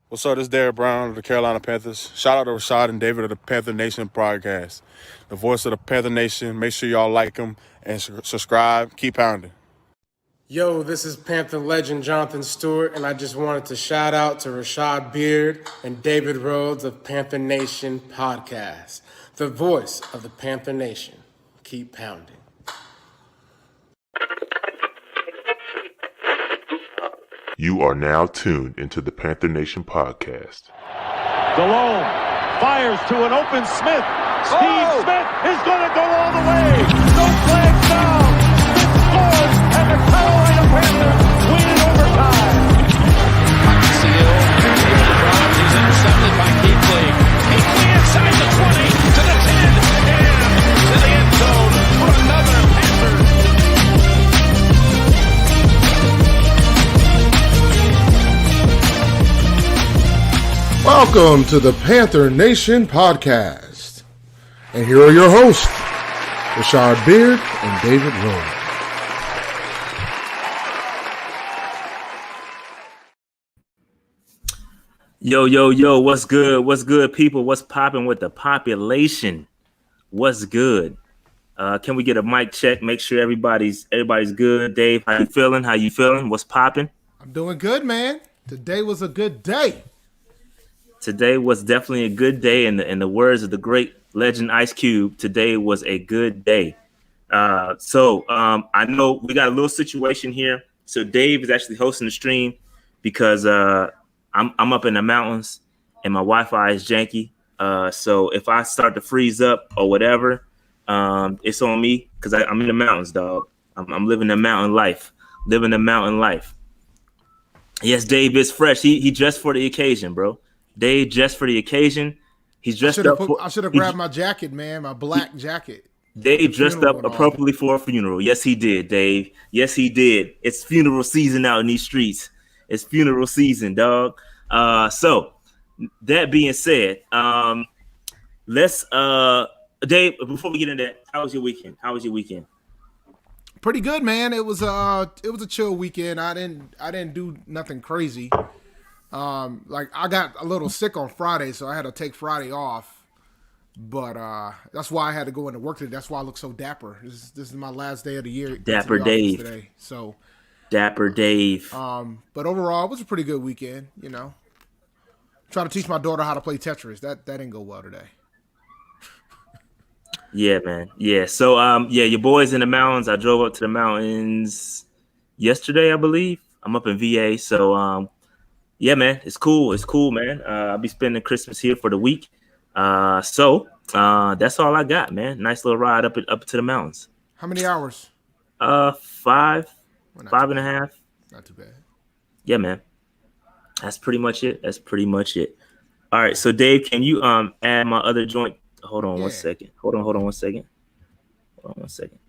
What's up? This is Derek Brown of the Carolina Panthers. Shout out to Rashad and David of the Panther Nation podcast. The voice of the Panther Nation. Make sure y'all like them and subscribe. Keep pounding. Yo, this is Panther legend Jonathan Stewart, and I just wanted to shout out to Rashad Beard and David Rhodes of Panther Nation podcast. The voice of the Panther Nation. Keep pounding. You are now tuned into the Panther Nation podcast. Delone fires to an open Smith. Steve Smith is going to go all the way. No flags down. Smith scores, and the Carolina Panthers win in overtime. Seal, he's intercepted by Keekly. Keekly inside the 20 to the 10 and to the end zone for another Panthers. Welcome to the Panther Nation podcast. And here are your hosts, Rashad Beard and David Rhodes. Yo, what's good? What's good, people? What's popping with the population? What's good? Can we get a mic check? Make sure everybody's good. Dave, how you feeling? What's popping? I'm doing good, man. Today was a good day. Today was definitely a good day. In the words of the great legend Ice Cube, today was a good day. So I know we got a little situation here. So Dave is actually hosting the stream because I'm up in the mountains and my Wi-Fi is janky. So if I start to freeze up or whatever, it's on me because I'm in the mountains, dog. I'm living the mountain life. Yes, Dave is fresh. He dressed for the occasion, bro. Dave dressed for the occasion. He's dressed up. I should have grabbed my jacket, man, my black jacket. Dave dressed up appropriately for a funeral. Yes, he did, Dave. Yes, he did. It's funeral season out in these streets. It's funeral season, dog. So that being said, let's Dave, before we get into that, how was your weekend? Pretty good, man. It was a chill weekend. I didn't do nothing crazy. Like I got a little sick on Friday, so I had to take Friday off. But that's why I had to go into work today. That's why I look so dapper. This is my last day of the year. Dapper Dave today. So Dapper Dave. But overall, it was a pretty good weekend. You know, trying to teach my daughter how to play Tetris. That didn't go well today. Yeah, man. Yeah. So your boys in the mountains. I drove up to the mountains yesterday, I believe. I'm up in VA, so yeah, man, it's cool. It's cool, man. I'll be spending Christmas here for the week. So that's all I got, man. Nice little ride up to the mountains. How many hours? 5 and a half. Not too bad. Yeah, man. That's pretty much it. All right, so Dave, can you add my other joint? Hold on 1 second. Hold on 1 second. All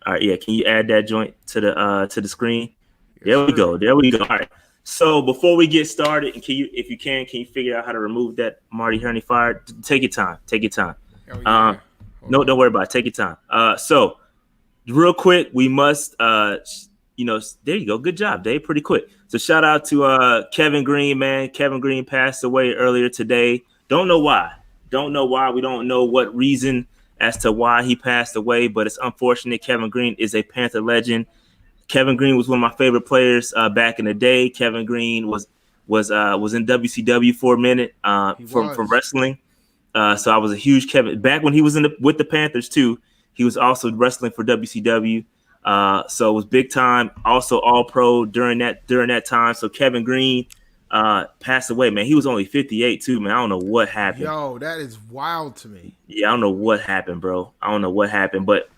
right, yeah, can you add that joint to the screen? There we go. All right. So before we get started, can you figure out how to remove that Marty Hurney fire? Take your time. No, don't worry about it. Take your time. So real quick, we must, there you go. Good job, Dave. Pretty quick. So shout out to Kevin Green, man. Kevin Green passed away earlier today. Don't know why. We don't know what reason as to why he passed away, but it's unfortunate. Kevin Green is a Panther legend. Kevin Green was one of my favorite players back in the day. Kevin Green was in WCW for a minute from wrestling. So I was a huge Kevin back when he was with the Panthers too. He was also wrestling for WCW. So it was big time. Also all pro during that time. So Kevin Green passed away, man. He was only 58 too, man. I don't know what happened. Yo, that is wild to me. Yeah, I don't know what happened, bro. But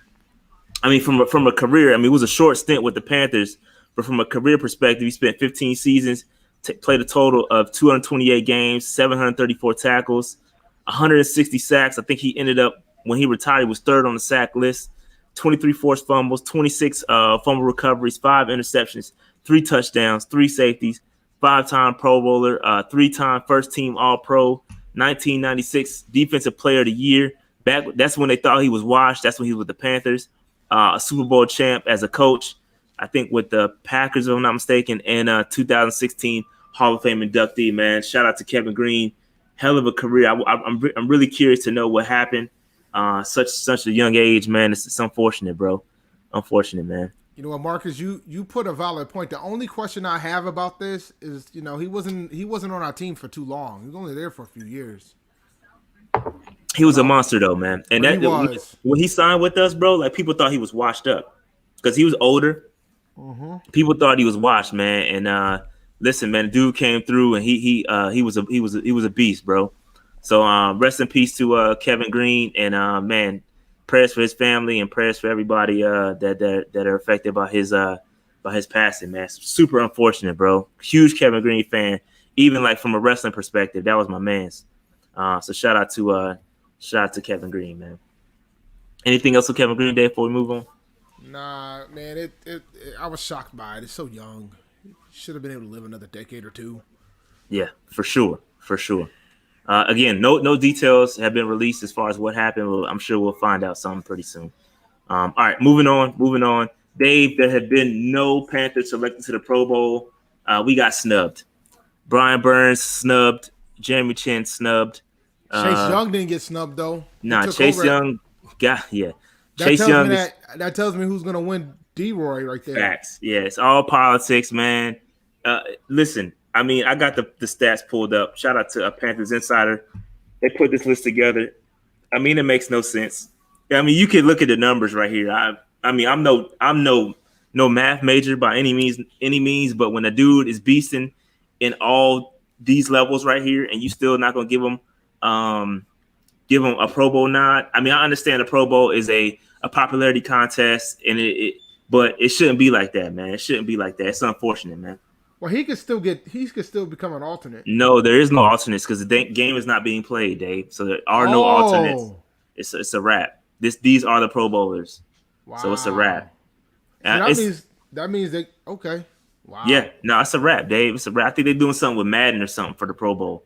I mean, from a career, I mean, it was a short stint with the Panthers, but from a career perspective, he spent 15 seasons, played a total of 228 games, 734 tackles, 160 sacks. I think he ended up, when he retired, he was third on the sack list, 23 forced fumbles, 26 fumble recoveries, 5 interceptions, 3 touchdowns, 3 safeties, 5-time Pro Bowler, 3-time first-team All-Pro, 1996 Defensive Player of the Year. That's when they thought he was washed. That's when he was with the Panthers. A Super Bowl champ as a coach, I think with the Packers, if I'm not mistaken, and 2016 Hall of Fame inductee, man. Shout out to Kevin Green. Hell of a career. I'm really curious to know what happened. Such a young age, man. It's unfortunate, bro. Unfortunate, man. You know what, Marcus? You put a valid point. The only question I have about this is, he wasn't on our team for too long. He was only there for a few years. He was a monster, though, man. And that when he signed with us, bro, like people thought he was washed up because he was older. Mm-hmm. People thought he was washed, man. And listen, man, dude came through and he was a beast, bro. So rest in peace to Kevin Green, and man, prayers for his family and prayers for everybody that are affected by his passing, man. Super unfortunate, bro. Huge Kevin Green fan, even like from a wrestling perspective. That was my man's. So shout out to Kevin Green, man. Anything else with Kevin Green Day before we move on? Nah, man. I was shocked by it. It's so young. Should have been able to live another decade or two. Yeah, for sure. Again, no details have been released as far as what happened. I'm sure we'll find out something pretty soon. All right, moving on. Dave, there have been no Panthers selected to the Pro Bowl. We got snubbed. Brian Burns snubbed. Jeremy Chin snubbed. Chase Young didn't get snubbed though. Nah, Chase Young got That tells me who's gonna win D-Roy right there. Facts. Yeah, it's all politics, man. Listen. I mean, I got the stats pulled up. Shout out to a Panthers insider. They put this list together. I mean, it makes no sense. I mean, you can look at the numbers right here. I mean, I'm no math major by any means, but when a dude is beasting in all these levels right here, and you still not gonna give him a Pro Bowl nod. I mean, I understand the Pro Bowl is a popularity contest, but it shouldn't be like that, man. It shouldn't be like that. It's unfortunate, man. Well, he could still become an alternate. No, there is no alternates because the game is not being played, Dave. So there are no alternates. It's a wrap. These are the Pro Bowlers. Wow. So it's a wrap. So that means they okay. Wow. Yeah, no, it's a wrap, Dave. It's a wrap. I think they're doing something with Madden or something for the Pro Bowl.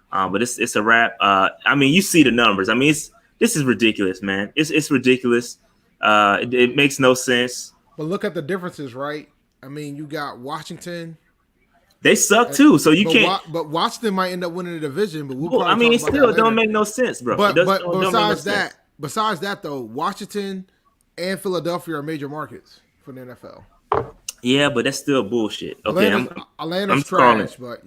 But it's a wrap. I mean, you see the numbers. I mean, this is ridiculous, man. It's ridiculous. It makes no sense. But look at the differences, right? I mean, you got Washington. They suck too, so you can't. But Washington might end up winning the division. But it still don't make no sense, bro. But besides that, though, Washington and Philadelphia are major markets for the NFL. Yeah, but that's still bullshit. Okay, Atlanta's trash, but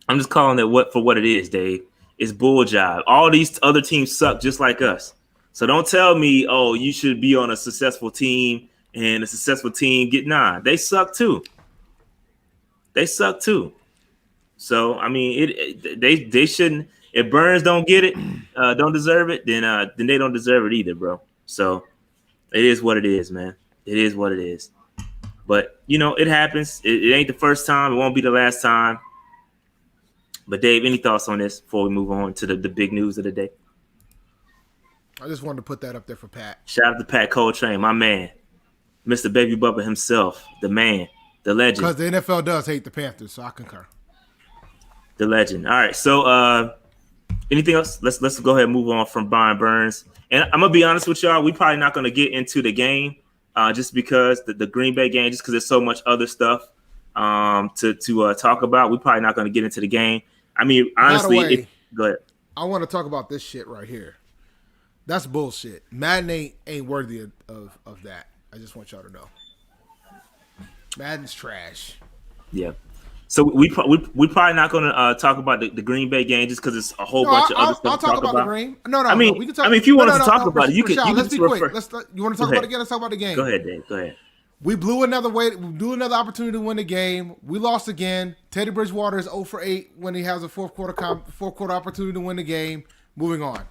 I'm just calling it what it is, Dave. It's bull job. All these other teams suck just like us. So don't tell me, oh, you should be on a successful team and a successful team they suck too. They suck too. So I mean, they shouldn't. If Burns don't get it, don't deserve it, then they don't deserve it either, bro. So it is what it is, man. It is what it is. But it happens. It ain't the first time. It won't be the last time. But Dave, any thoughts on this before we move on to the big news of the day? I just wanted to put that up there for Pat. Shout out to Pat Coltrane, my man, Mr. Baby Bubba himself, the man. The legend. Because the NFL does hate the Panthers, so I concur. The legend. All right. So anything else? Let's go ahead and move on from Brian Burns. And I'm gonna be honest with y'all, we probably not gonna get into the game just because the Green Bay game, just because there's so much other stuff to talk about. We're probably not gonna get into the game. I mean, honestly, go ahead. I want to talk about this shit right here. That's bullshit. Madden ain't worthy of that. I just want y'all to know. Madden's trash. Yeah. So we probably not going to talk about the Green Bay game just because it's a whole bunch of other stuff. I'll talk about the Green. No. I mean, we can talk. If you want to talk about it, you can. Let's be quick. Refer. You want to talk about it again? Let's talk about the game. Go ahead, Dave. Go ahead. We blew another opportunity to win the game. We lost again. Teddy Bridgewater is 0 for 8 when he has a fourth quarter opportunity to win the game. Moving on.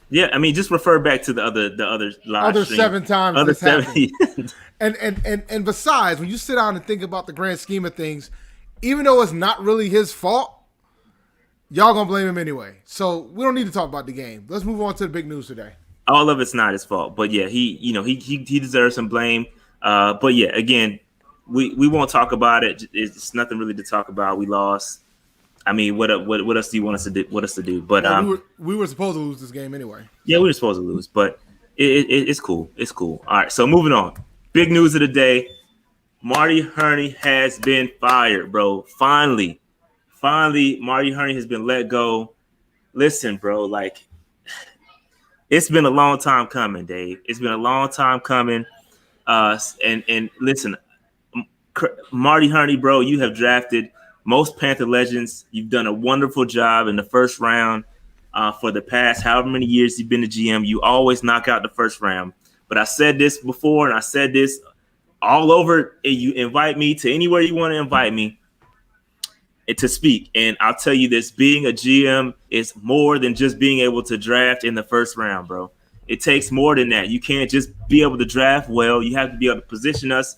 Yeah, I mean, just refer back to the other live stream. 7 times. Other 7. And besides, when you sit down and think about the grand scheme of things, even though it's not really his fault, y'all gonna blame him anyway. So we don't need to talk about the game. Let's move on to the big news today. All of it's not his fault, but yeah, he deserves some blame. But yeah, again, we won't talk about it. It's nothing really to talk about. We lost. I mean, what else do you want us to do? But we were supposed to lose this game anyway. Yeah, we were supposed to lose, but it's cool. It's cool. All right, so moving on. Big news of the day. Marty Hurney has been fired, bro. Finally, finally, Marty Hurney has been let go. Listen, bro, like it's been a long time coming, Dave. It's been a long time coming. And listen, Marty Hurney, bro, you have drafted most Panther legends. You've done a wonderful job in the first round for the past however many years you've been a GM. You always knock out the first round. But I said this before, and I said this all over. You invite me to anywhere you want to invite me to speak. And I'll tell you this, being a GM is more than just being able to draft in the first round, bro. It takes more than that. You can't just be able to draft well. You have to be able to position us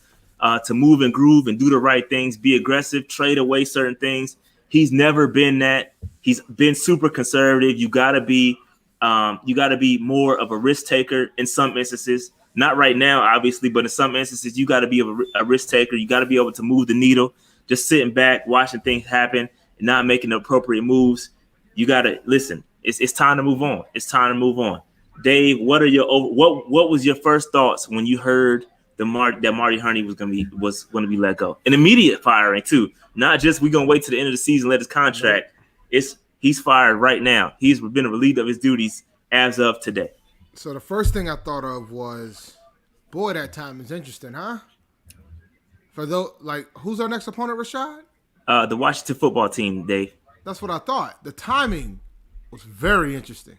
to move and groove and do the right things, be aggressive, trade away certain things. He's never been that. He's been super conservative. You gotta be more of a risk taker in some instances. Not right now, obviously, but in some instances, you got to be a risk taker. You got to be able to move the needle. Just sitting back, watching things happen, and not making the appropriate moves. You got to listen. It's time to move on. It's time to move on. Dave, what was your first thoughts when you heard that Marty Hurney was going to be let go? An immediate firing too, not just we're going to wait to the end of the season, let his contract. He's fired right now. He's been relieved of his duties as of today. So the first thing I thought of was, boy, that time is interesting, huh? For those, like, who's our next opponent, Rashad? The Washington football team, Dave. That's what I thought. The timing was very interesting.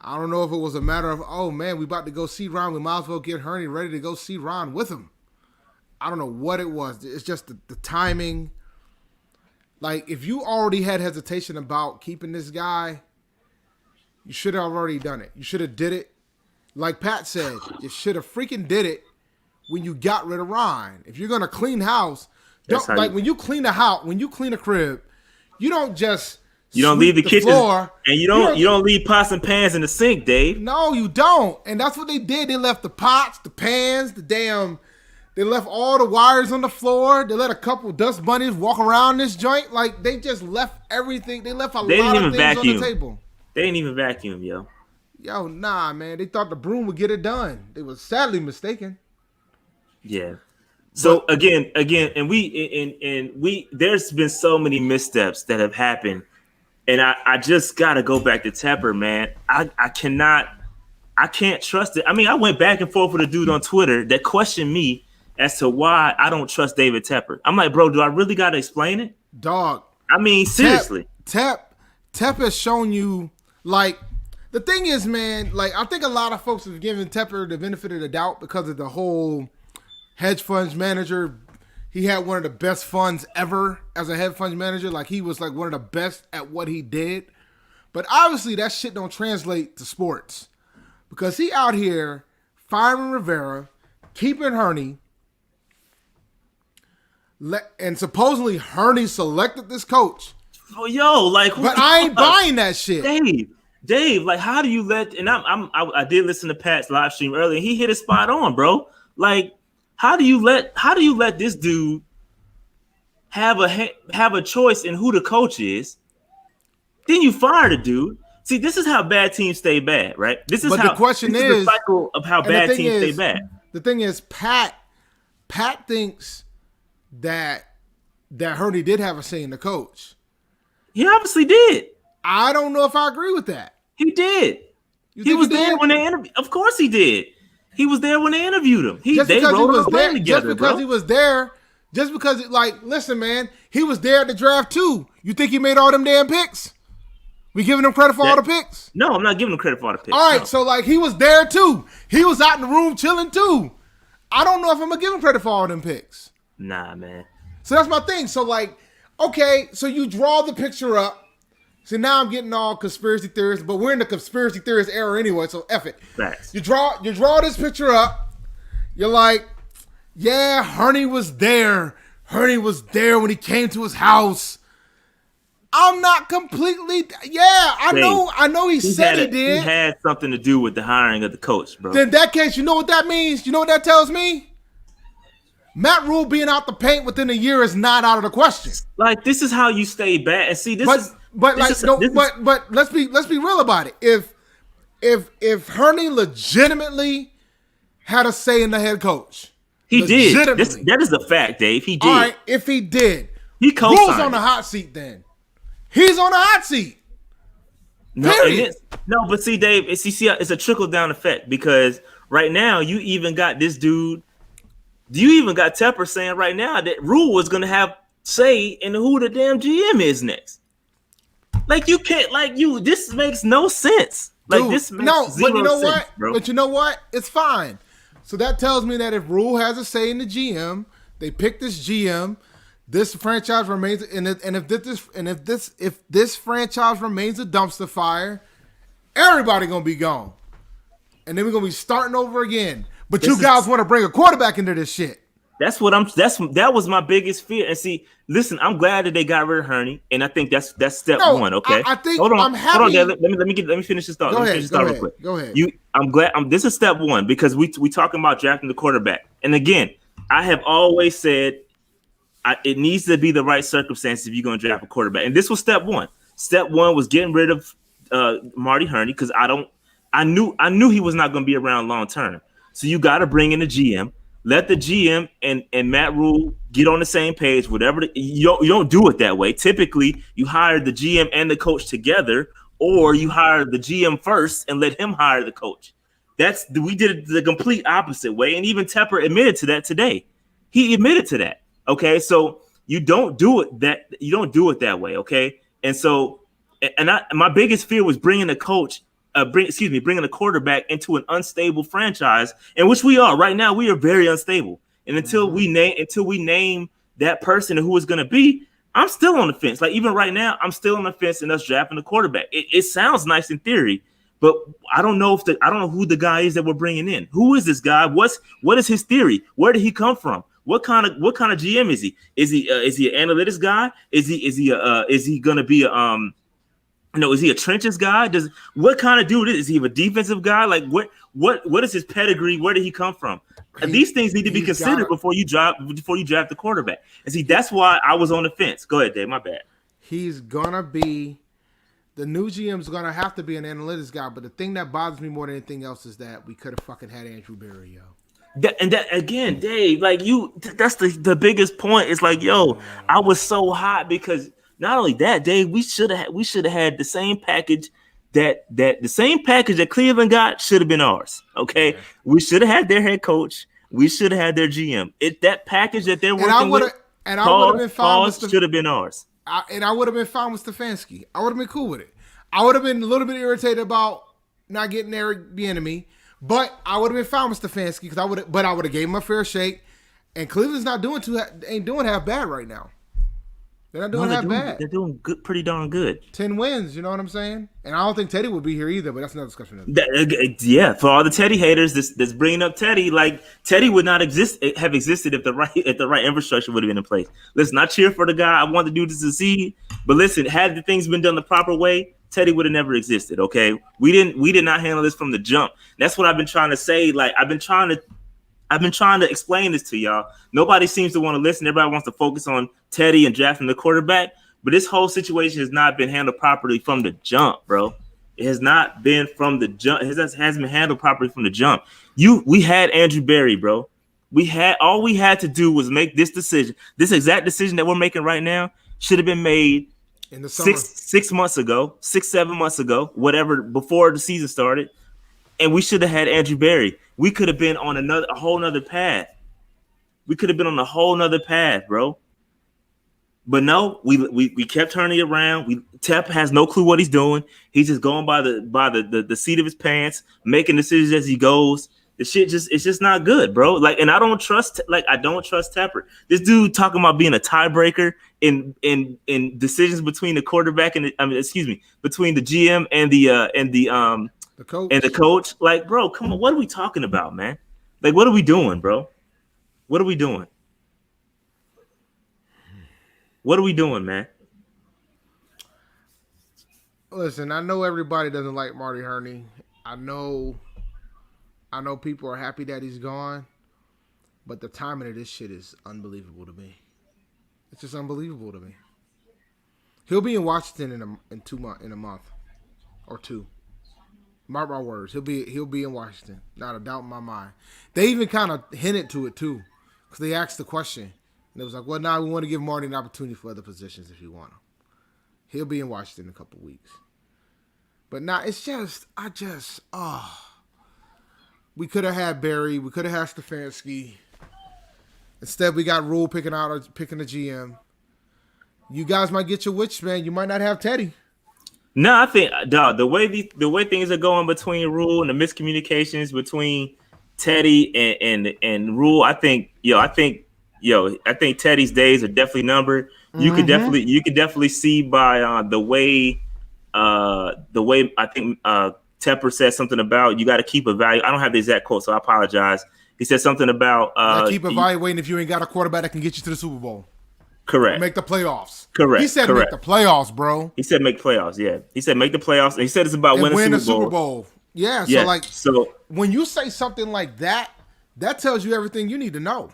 I don't know if it was a matter of, oh, man, we about to go see Ron. We might as well get Herni ready to go see Ron with him. I don't know what it was. It's just the timing. Like, if you already had hesitation about keeping this guy, you should have already done it. You should have did it. Like Pat said, you should have freaking did it when you got rid of Ron. If you're gonna clean house, when you clean a house, when you clean a crib, you don't just leave the kitchen floor, and you don't leave pots and pans in the sink, Dave. No, you don't. And that's what they did. They left the pots, the pans, they left all the wires on the floor. They let a couple dust bunnies walk around this joint. Like, they just left everything. They left a lot of things on the table. They didn't even vacuum, yo. Yo, nah, man. They thought the broom would get it done. They were sadly mistaken. Yeah. So again, and we there's been so many missteps that have happened. And I just gotta go back to Tepper, man. I can't trust it. I mean, I went back and forth with a dude on Twitter that questioned me as to why I don't trust David Tepper. I'm like, bro, do I really gotta explain it? Dog. I mean, seriously. Tep has shown you, like, the thing is, man, like, I think a lot of folks have given Tepper the benefit of the doubt because of the whole hedge funds manager. He had one of the best funds ever as a hedge funds manager. Like, he was like one of the best at what he did. But obviously that shit don't translate to sports because he out here firing Rivera, keeping Herni, and supposedly Herni selected this coach. Oh, yo, like, but I ain't buying that shit, Dave. Like, how do you let? And I did listen to Pat's live stream earlier. He hit it spot on, bro. Like, how do you let this dude have a choice in who the coach is? Then you fire the dude. See, this is how bad teams stay bad, right? This is the cycle of how bad teams stay bad. The thing is, Pat thinks that Herni did have a say in the coach. He obviously did. I don't know if I agree with that. He did. He was there when they interviewed. Of course he did. He was there when they interviewed him. They wrote a plan together, just because he was there, listen, man, he was there at the draft too. You think he made all them damn picks? We giving him credit for all the picks? No, I'm not giving him credit for all the picks. All right, so like he was there too. He was out in the room chilling too. I don't know if I'm gonna give him credit for all them picks. Nah, man. So that's my thing. So like, okay, so you draw the picture up. See, now I'm getting all conspiracy theories, but we're in the conspiracy theorist era anyway, so F it. Facts. You draw this picture up. You're like, yeah, Herni was there. Herni was there when he came to his house. I'm not completely, I know he said he did. He had something to do with the hiring of the coach, bro. Then in that case, you know what that means? You know what that tells me? Matt Rule being out the paint within a year is not out of the question. Like, this is how you stay bad. And see, But let's be real about it. If Herni legitimately had a say in the head coach, he did. That is a fact, Dave. He did. All right, if he did, He Rule's co-signed on the it. hot seat then. He's on the hot seat. No, Period. but see, Dave, it's a trickle down effect because right now you even got this dude. You even got Tepper saying right now that Rule was going to have say in who the damn GM is next. Like you can't, like you. This makes no sense. Like Dude, this makes no, zero but you know sense, what? bro. But you know what? It's fine. So that tells me that if Rule has a say in the GM, they pick this GM. This franchise remains, and if this franchise remains a dumpster fire, everybody gonna be gone, and then we're gonna be starting over again. But you guys want to bring a quarterback into this shit. That was my biggest fear. And see, listen, I'm glad that they got rid of Herni, and I think that's step one. Okay, I think hold on, I'm happy. hold on, Dad. Let me finish this thought. Go Let me ahead, finish this go thought ahead, real quick. go ahead. I'm glad. This is step one because we talking about drafting the quarterback, and again, I have always said it needs to be the right circumstances if you're going to draft a quarterback, and this was step one. Step one was getting rid of Marty Hurney because I knew he was not going to be around long term. So you got to bring in a GM. Let the GM and Matt Rule get on the same page. Whatever you don't do it that way. Typically, you hire the GM and the coach together, or you hire the GM first and let him hire the coach. We did it the complete opposite way, and even Tepper admitted to that today. He admitted to that. Okay, so you don't do it that way. Okay, and so my biggest fear was bringing a coach. Bringing a quarterback into an unstable franchise, in which we are right now. We are very unstable, and until we name that person and who it's going to be, I'm still on the fence. Like even right now, I'm still on the fence in us drafting a quarterback. It sounds nice in theory, but I don't know who the guy is that we're bringing in. Who is this guy? What is his theory? Where did he come from? What kind of GM is he? Is he an analytics guy? Is he going to be a is he a trenches guy? What kind of dude is he? A defensive guy? Like what is his pedigree? Where did he come from? And these things need to be considered before you draft the quarterback. And see, that's why I was on the fence. Go ahead, Dave. My bad. He's gonna be the new GM's gonna have to be an analytics guy. But the thing that bothers me more than anything else is that we could have fucking had Andrew Berry, yo. That again, Dave. Like that's the biggest point. It's like, yo, I was so hot because. Not only that, Dave, we should have had the same package that Cleveland got should have been ours. Okay, we should have had their head coach. We should have had their GM. That package that they're working with, I would have been fine with should have been ours. I would have been fine with Stefanski. I would have been cool with it. I would have been a little bit irritated about not getting Eric Bieniemy, but I would have been fine with Stefanski because I would have gave him a fair shake. And Cleveland's ain't doing half bad right now. They're not doing that bad. They're doing good, pretty darn good. 10 wins, you know what I'm saying? And I don't think Teddy would be here either, but that's another discussion. Yeah, for all the Teddy haters that's bringing up Teddy, like Teddy would not have existed if the right infrastructure would have been in place. Listen, I cheer for the guy. I want the dude to succeed, but listen, had the things been done the proper way, Teddy would have never existed. Okay, we did not handle this from the jump. That's what I've been trying to say. Like I've been trying to explain this to y'all. Nobody seems to want to listen. Everybody wants to focus on Teddy and drafting the quarterback. But this whole situation has not been handled properly from the jump, bro. It has not been from the jump. It hasn't been handled properly from the jump. We had Andrew Berry, bro. All we had to do was make this decision. This exact decision that we're making right now should have been made in the summer. 7 months ago, whatever, before the season started. And we should have had Andrew Berry. We could have been on a whole nother path. We could have been on a whole nother path, bro. But no, we kept turning it around. Tep has no clue what he's doing. He's just going by the seat of his pants, making decisions as he goes. The shit it's just not good, bro. Like, and I don't trust Tepper. This dude talking about being a tiebreaker in decisions between the quarterback and between the GM and the coach. And the coach, like, bro, come on. What are we talking about, man? Like, what are we doing, bro? What are we doing? What are we doing, man? Listen, I know everybody doesn't like Marty Hurney. I know people are happy that he's gone, but the timing of this shit is unbelievable to me. It's just unbelievable to me. He'll be in Washington in a month or two. Mark my words. He'll be in Washington. Not a doubt in my mind. They even kind of hinted to it too, because they asked the question, And it was like, well, now we want to give Marty an opportunity for other positions if you want him. He'll be in Washington in a couple weeks. But now it's just, we could have had Barry. We could have had Stefanski. Instead, we got Rule picking the GM. You guys might get your witch, man. You might not have Teddy. No, I think, dog, the way things are going between Rule and the miscommunications between Teddy and Rule, I think Teddy's days are definitely numbered. You could definitely see by the way I think Tepper said something about you got to keep evaluating. I don't have the exact quote, so I apologize. He said something about keep evaluating if you ain't got a quarterback that can get you to the Super Bowl. Correct. Make the playoffs. Correct. He said make the playoffs, bro. He said make playoffs. Yeah. He said make the playoffs. And he said it's about winning a a Super Bowl. Yeah. So when you say something like that, that tells you everything you need to know.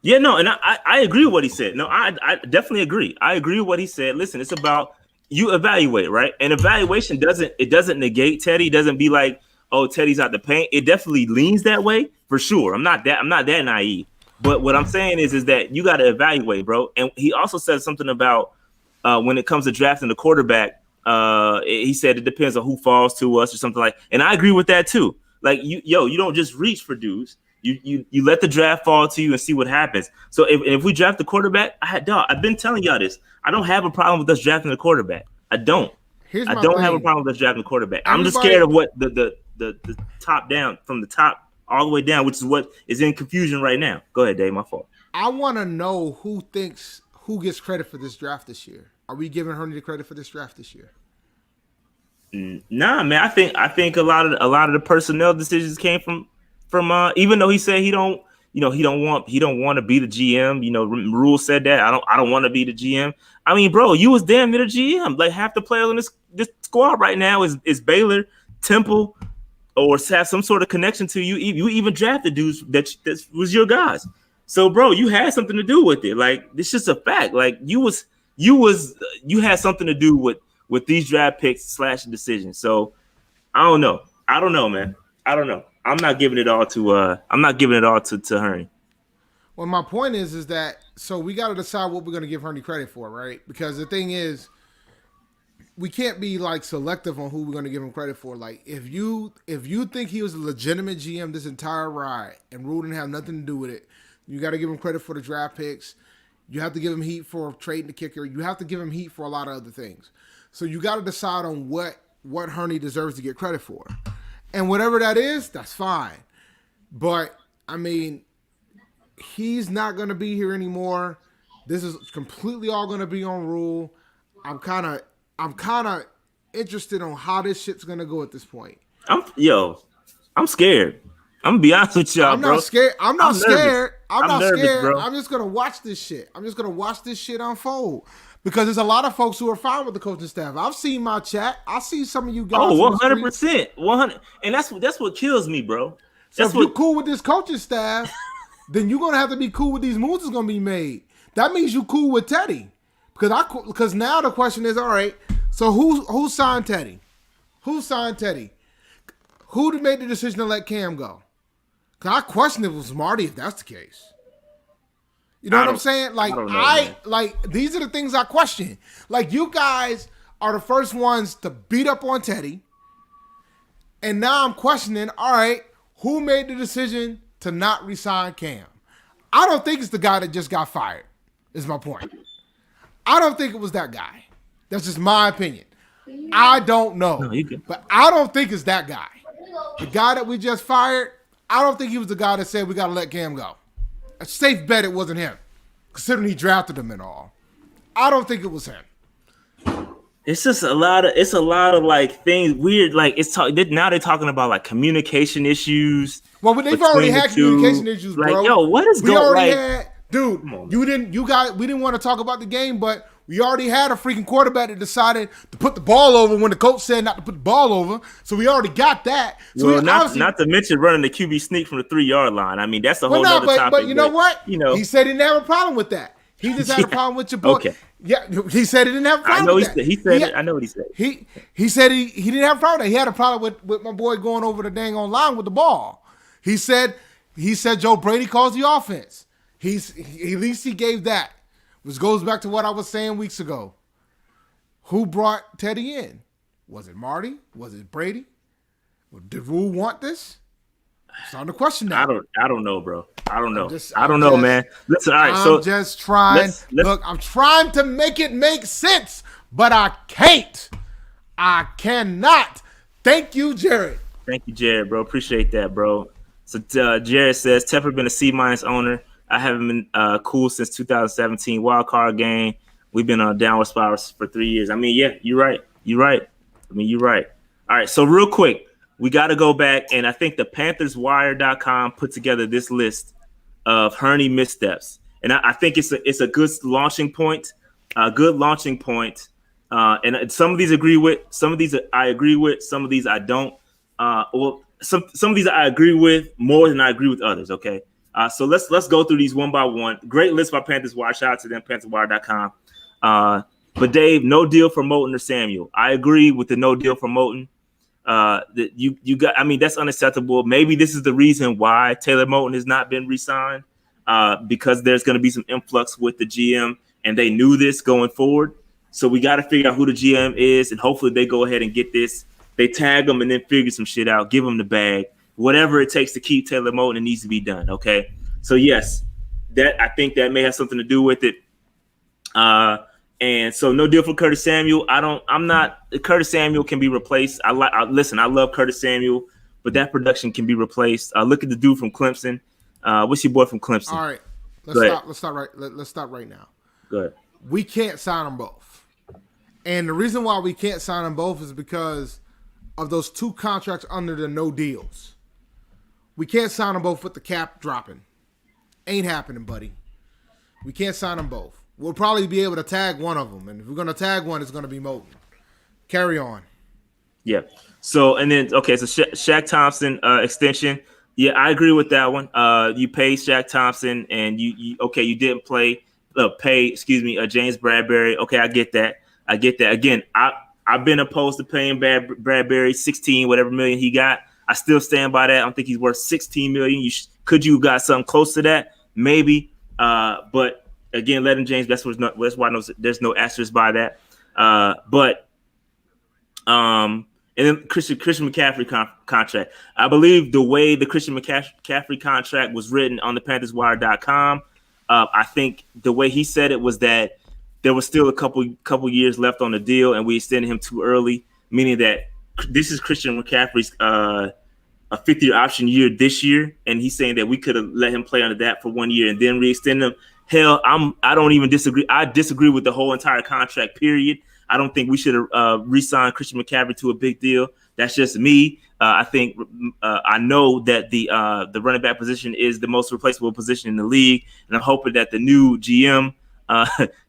Yeah. No. And I agree with what he said. No, I definitely agree. I agree with what he said. Listen, it's about you evaluate, right? And evaluation doesn't negate Teddy. It doesn't be like, oh, Teddy's out the paint. It definitely leans that way for sure. I'm not that naive. But what I'm saying is that you got to evaluate, bro. And he also said something about when it comes to drafting the quarterback. He said it depends on who falls to us or something like. And I agree with that too. Like you don't just reach for dudes. You let the draft fall to you and see what happens. So if we draft the quarterback, I've been telling y'all this. I don't have a problem with us drafting the quarterback. I don't. I don't have a problem with us drafting the quarterback. I'm just scared of what the top down from the top all the way down, which is what is in confusion right now. Go ahead, Dave. My fault. I want to know who gets credit for this draft this year. Are we giving Herni the credit for this draft this year? Nah, man. I think a lot of the personnel decisions came from even though he said he don't want to be the GM. Rule said that I don't want to be the GM. I mean, bro, you was damn near the GM. Like half the players on this squad right now is Baylor, Temple, or have some sort of connection to you. You even drafted dudes that was your guys. So, bro, you had something to do with it. Like, it's just a fact. Like, you had something to do with these draft picks / decisions. So, I don't know, man. I don't know. I'm not giving it all to Herni. Well, my point is that so we got to decide what we're going to give Herni credit for, right? Because the thing is, we can't be like selective on who we're going to give him credit for. Like if you think he was a legitimate GM this entire ride and Rule didn't have nothing to do with it, you got to give him credit for the draft picks. You have to give him heat for trading the kicker. You have to give him heat for a lot of other things. So you got to decide on what Herni deserves to get credit for. And whatever that is, that's fine. But I mean, he's not going to be here anymore. This is completely all going to be on Rule. I'm kind of interested on how this shit's gonna go at this point. I'm scared. I'm gonna be honest with y'all, bro. I'm not scared. I'm not nervous, scared. Bro. I'm just gonna watch this shit. I'm just gonna watch this shit unfold because there's a lot of folks who are fine with the coaching staff. I've seen my chat. I see some of you guys. Oh, 100%, 100. And that's what kills me, bro. So if you're cool with this coaching staff, then you're gonna have to be cool with these moves that's gonna be made. That means you cool with Teddy. Because now the question is, all right, so who signed Teddy? Who signed Teddy? Who made the decision to let Cam go? Because I question if it was Marty if that's the case. You know what I'm saying? Like these are the things I question. Like you guys are the first ones to beat up on Teddy. And now I'm questioning, all right, who made the decision to not resign Cam? I don't think it's the guy that just got fired, is my point. I don't think it was that guy. That's just my opinion. I don't know. But I don't think it's that guy. The guy that we just fired, I don't think he was the guy that said we got to let Cam go. A safe bet it wasn't him, considering he drafted him and all. I don't think it was him. It's just a lot of like things weird. Like now they're talking about like communication issues. Well, they've already had communication issues, bro. Like, yo, what is going on? We already had. Dude, we didn't want to talk about the game, but we already had a freaking quarterback that decided to put the ball over when the coach said not to put the ball over. So we already got that. So well, not to mention running the QB sneak from the 3-yard line. I mean, that's a whole other topic. But you know what? He said he didn't have a problem with that. He just had a problem with your boy. Okay. Yeah, he said he didn't have a problem with that. He said it. I know what he said. He said he didn't have a problem with that. He had a problem with my boy going over the dang on line with the ball. He said Joe Brady calls the offense. At least he gave that. Which goes back to what I was saying weeks ago. Who brought Teddy in? Was it Marty? Was it Brady? Did Rule want this? I'm starting to question that. I don't know, bro. I don't know. I don't know, man. Listen, all right. I'm just trying. Look, I'm trying to make it make sense, but I can't. I cannot. Thank you, Jared. Thank you, Jared, bro. Appreciate that, bro. So Jared says, Tepper been a C- owner. I haven't been cool since 2017 wild card game. We've been on downward spirals for 3 years. I mean, yeah, you're right. You're right. You're right. All right, so real quick, we got to go back, and I think the PanthersWire.com put together this list of Herni Missteps, and I think it's a good launching point. And some of these agree with, some of these I agree with, some of these I don't. Some of these I agree with more than I agree with others. Okay, so let's go through these one by one. Great list by Panthers Wire. Shout out to them, PanthersWire.com. But Dave, no deal for Moton or Samuel. I agree with the no deal for Moton. That you got. I mean, that's unacceptable. Maybe this is the reason why Taylor Moton has not been re-signed, because there's going to be some influx with the GM, and they knew this going forward. So we got to figure out who the GM is, and hopefully they go ahead and get this. They tag them and then figure some shit out. Give them the bag. Whatever it takes to keep Taylor Moton, it needs to be done. Okay. So yes, I think that may have something to do with it. And so no deal for Curtis Samuel. Curtis Samuel can be replaced. I love Curtis Samuel, but that production can be replaced. Look at the dude from Clemson. What's your boy from Clemson? All right. Let's stop right now. Go ahead. We can't sign them both. And the reason why we can't sign them both is because of those two contracts under the no deals. We can't sign them both with the cap dropping. Ain't happening, buddy. We can't sign them both. We'll probably be able to tag one of them. And if we're going to tag one, it's going to be Moton. Carry on. Yeah. So, and then, okay, so Shaq Thompson extension. Yeah, I agree with that one. You paid Shaq Thompson, and you didn't pay James Bradbury. Okay, I get that. Again, I've been opposed to paying Bradbury 16 whatever million he got. I still stand by that. I don't think he's worth 16 million. Could you got something close to that? Maybe. But again, letting James, that's why there's no asterisk by that. And then Christian McCaffrey contract. I believe the way the Christian McCaffrey contract was written on the PanthersWire.com, I think the way he said it was that there was still a couple years left on the deal, and we extended him too early, meaning that this is Christian McCaffrey's a fifth-year option year this year, and he's saying that we could have let him play under that for 1 year and then re-extend him. Hell, I don't even disagree. I disagree with the whole entire contract, period. I don't think we should have re-signed Christian McCaffrey to a big deal. That's just me. I think I know that the running back position is the most replaceable position in the league, and I'm hoping that the new GM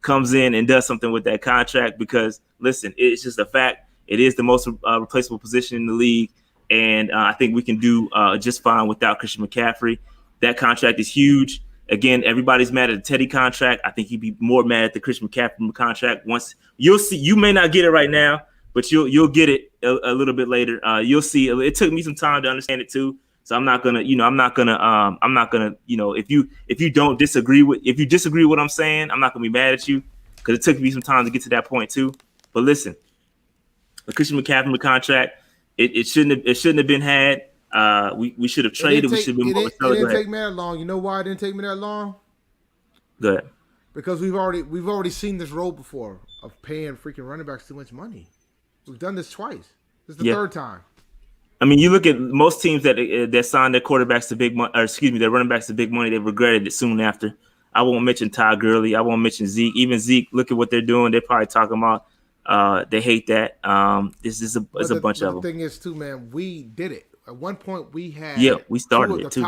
comes in and does something with that contract because, listen, it's just a fact. It is the most replaceable position in the league, and I think we can do just fine without Christian McCaffrey. That contract is huge. Again, everybody's mad at the Teddy contract. I think he'd be more mad at the Christian McCaffrey contract. Once you'll see, you may not get it right now, but you'll get it a little bit later. You'll see. It took me some time to understand it too, so I'm not gonna, if you disagree with what I'm saying, I'm not gonna be mad at you because it took me some time to get to that point too. But listen, the Christian McCaffrey contract, it shouldn't have been had. We should have traded. We should have been more. It didn't take me that long. You know why it didn't take me that long? Go ahead. Because we've already seen this road before of paying freaking running backs too much money. We've done this twice. This is the third time. I mean, you look at most teams that signed their quarterbacks to big money, their running backs to big money. They regretted it soon after. I won't mention Todd Gurley. I won't mention Zeke. Even Zeke, look at what they're doing. They're probably talking about. They hate that. This is a bunch of them. The thing is, too, man, we did it. At one point, we had we started it too.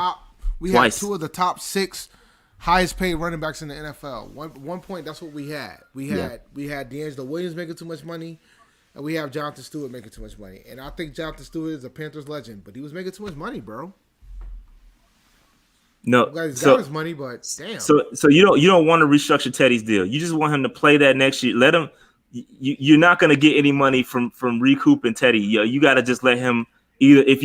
We had two of the top 6 highest paid running backs in the NFL. One point, that's what we had. We had D'Angelo Williams making too much money, and we have Jonathan Stewart making too much money. And I think Jonathan Stewart is a Panthers legend, but he was making too much money, bro. No, he's got his money, but damn. So you don't want to restructure Teddy's deal. You just want him to play that next year. Let him. You're not going to get any money from recouping Teddy. You got to just let him. Either if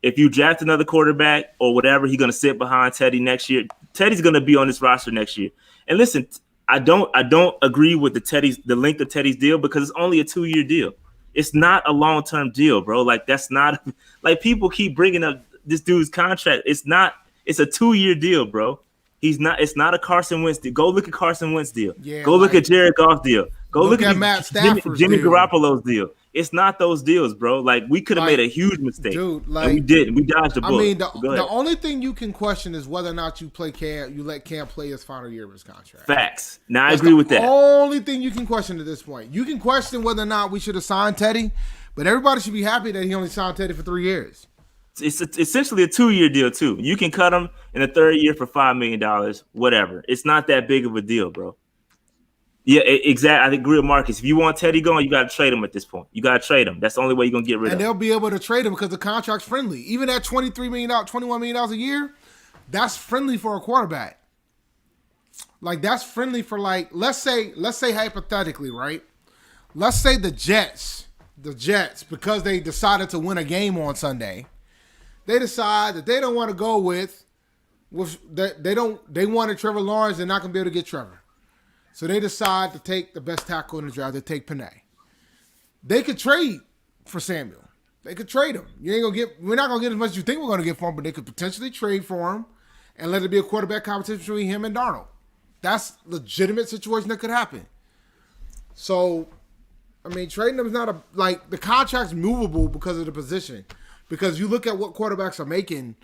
if you draft another quarterback or whatever, he's going to sit behind Teddy next year. Teddy's going to be on this roster next year. And listen, I don't agree with the length of Teddy's deal because it's only a 2-year deal. It's not a long-term deal, bro. Like that's not like people keep bringing up this dude's contract. It's a 2-year deal, bro. It's not a Carson Wentz deal. Go look at Carson Wentz deal. Yeah, go look at Jared Goff deal. Go look at Matt Stafford's Jimmy deal. Garoppolo's deal. It's not those deals, bro. Like we could have made a huge mistake, dude. And we didn't. We dodged the bullet. I mean, the only thing you can question is whether or not you let Cam play his final year of his contract. Facts. Now I agree with that. Only thing you can question at this point. You can question whether or not we should have signed Teddy, but everybody should be happy that he only signed Teddy for 3 years. It's essentially a 2-year deal too. You can cut him in the 3rd year for $5 million, whatever. It's not that big of a deal, bro. Yeah, exactly. I agree with Marcus. If you want Teddy going, you got to trade him at this point. You got to trade him. That's the only way you're going to get rid of him. And they'll be able to trade him because the contract's friendly. Even at $23 million, $21 million a year, that's friendly for a quarterback. Like, that's friendly for, like, let's say hypothetically, right? Let's say the Jets, because they decided to win a game on Sunday, they decide that they don't want to go they wanted Trevor Lawrence. They're not going to be able to get Trevor. So they decide to take the best tackle in the draft. They take Panay. They could trade for Samuel. They could trade him. We're not gonna get as much as you think we're gonna get for him, but they could potentially trade for him and let it be a quarterback competition between him and Darnold. That's a legitimate situation that could happen. So, I mean, trading them is not the contract's movable because of the position. Because you look at what quarterbacks are making,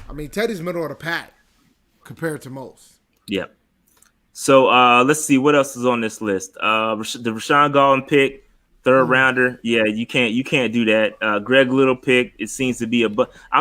I mean, Teddy's middle of the pack compared to most. Yeah. So let's see what else is on this list. The Rashawn Gallman pick, 3rd rounder. Yeah, you can't do that. Greg Little pick. It seems to be but I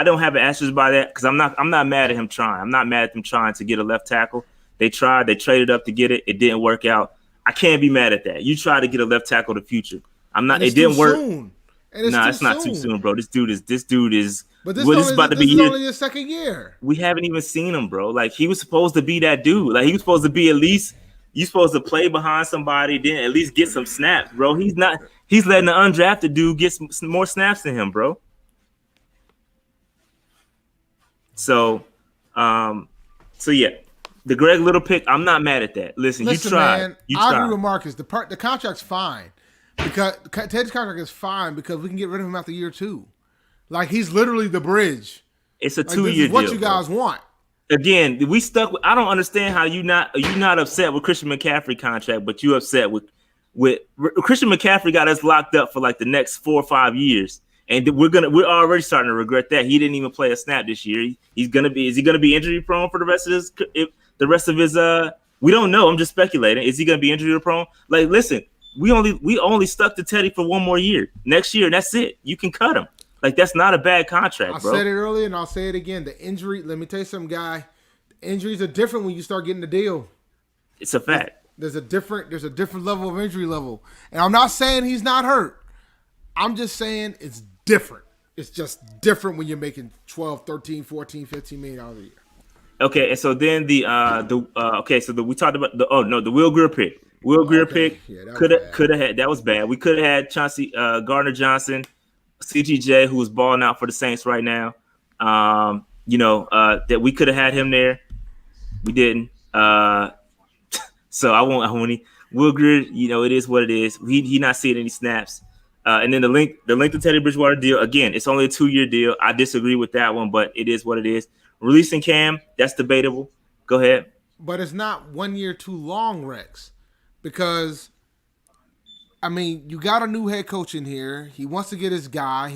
don't have an asterisk by that because I'm not mad at him trying. I'm not mad at them trying to get a left tackle. They tried. They traded up to get it. It didn't work out. I can't be mad at that. You try to get a left tackle of the future. It didn't work. It's not too soon, bro. This dude is. But this is only his 2nd year. We haven't even seen him, bro. Like he was supposed to be that dude. Like he was supposed to be at least. You supposed to play behind somebody, then at least get some snaps, bro. He's not. He's letting the undrafted dude get some more snaps than him, bro. So yeah, the Greg Little pick. I'm not mad at that. Listen, you tried. Man, I agree with Marcus. The contract's fine because Ted's contract is fine because we can get rid of him after year 2. Like he's literally the bridge. It's a 2-year deal. What you guys want? Again, we stuck with. I don't understand how you not upset with Christian McCaffrey contract, but you upset with Christian McCaffrey got us locked up for like the next 4 or 5 years, and we're already starting to regret that. He didn't even play a snap this year. Is he gonna be injury prone for the rest of his? We don't know. I'm just speculating. Is he gonna be injury prone? Like, listen, we only stuck to Teddy for 1 more year. Next year, that's it. You can cut him. Like, that's not a bad contract, bro. I said it earlier, and I'll say it again. The injury, let me tell you something, guy. The injuries are different when you start getting the deal. It's a fact. There's a different level of injury level. And I'm not saying he's not hurt. I'm just saying it's different. It's just different when you're making 12, 13, 14, 15 million a year. Okay, and so then we talked about the Will Grier pick. Pick could have had, that was bad. We could have had Chauncey Gardner Johnson, CGJ, who is balling out for the Saints right now. That we could have had him there. We didn't. So I won't. Will Grier, it is what it is. He not seeing any snaps. And then the length of Teddy Bridgewater deal, again, it's only a 2-year deal. I disagree with that one, but it is what it is. Releasing Cam, that's debatable. Go ahead. But it's not 1 year too long, Rex, because I mean, you got a new head coach in here. He wants to get his guy.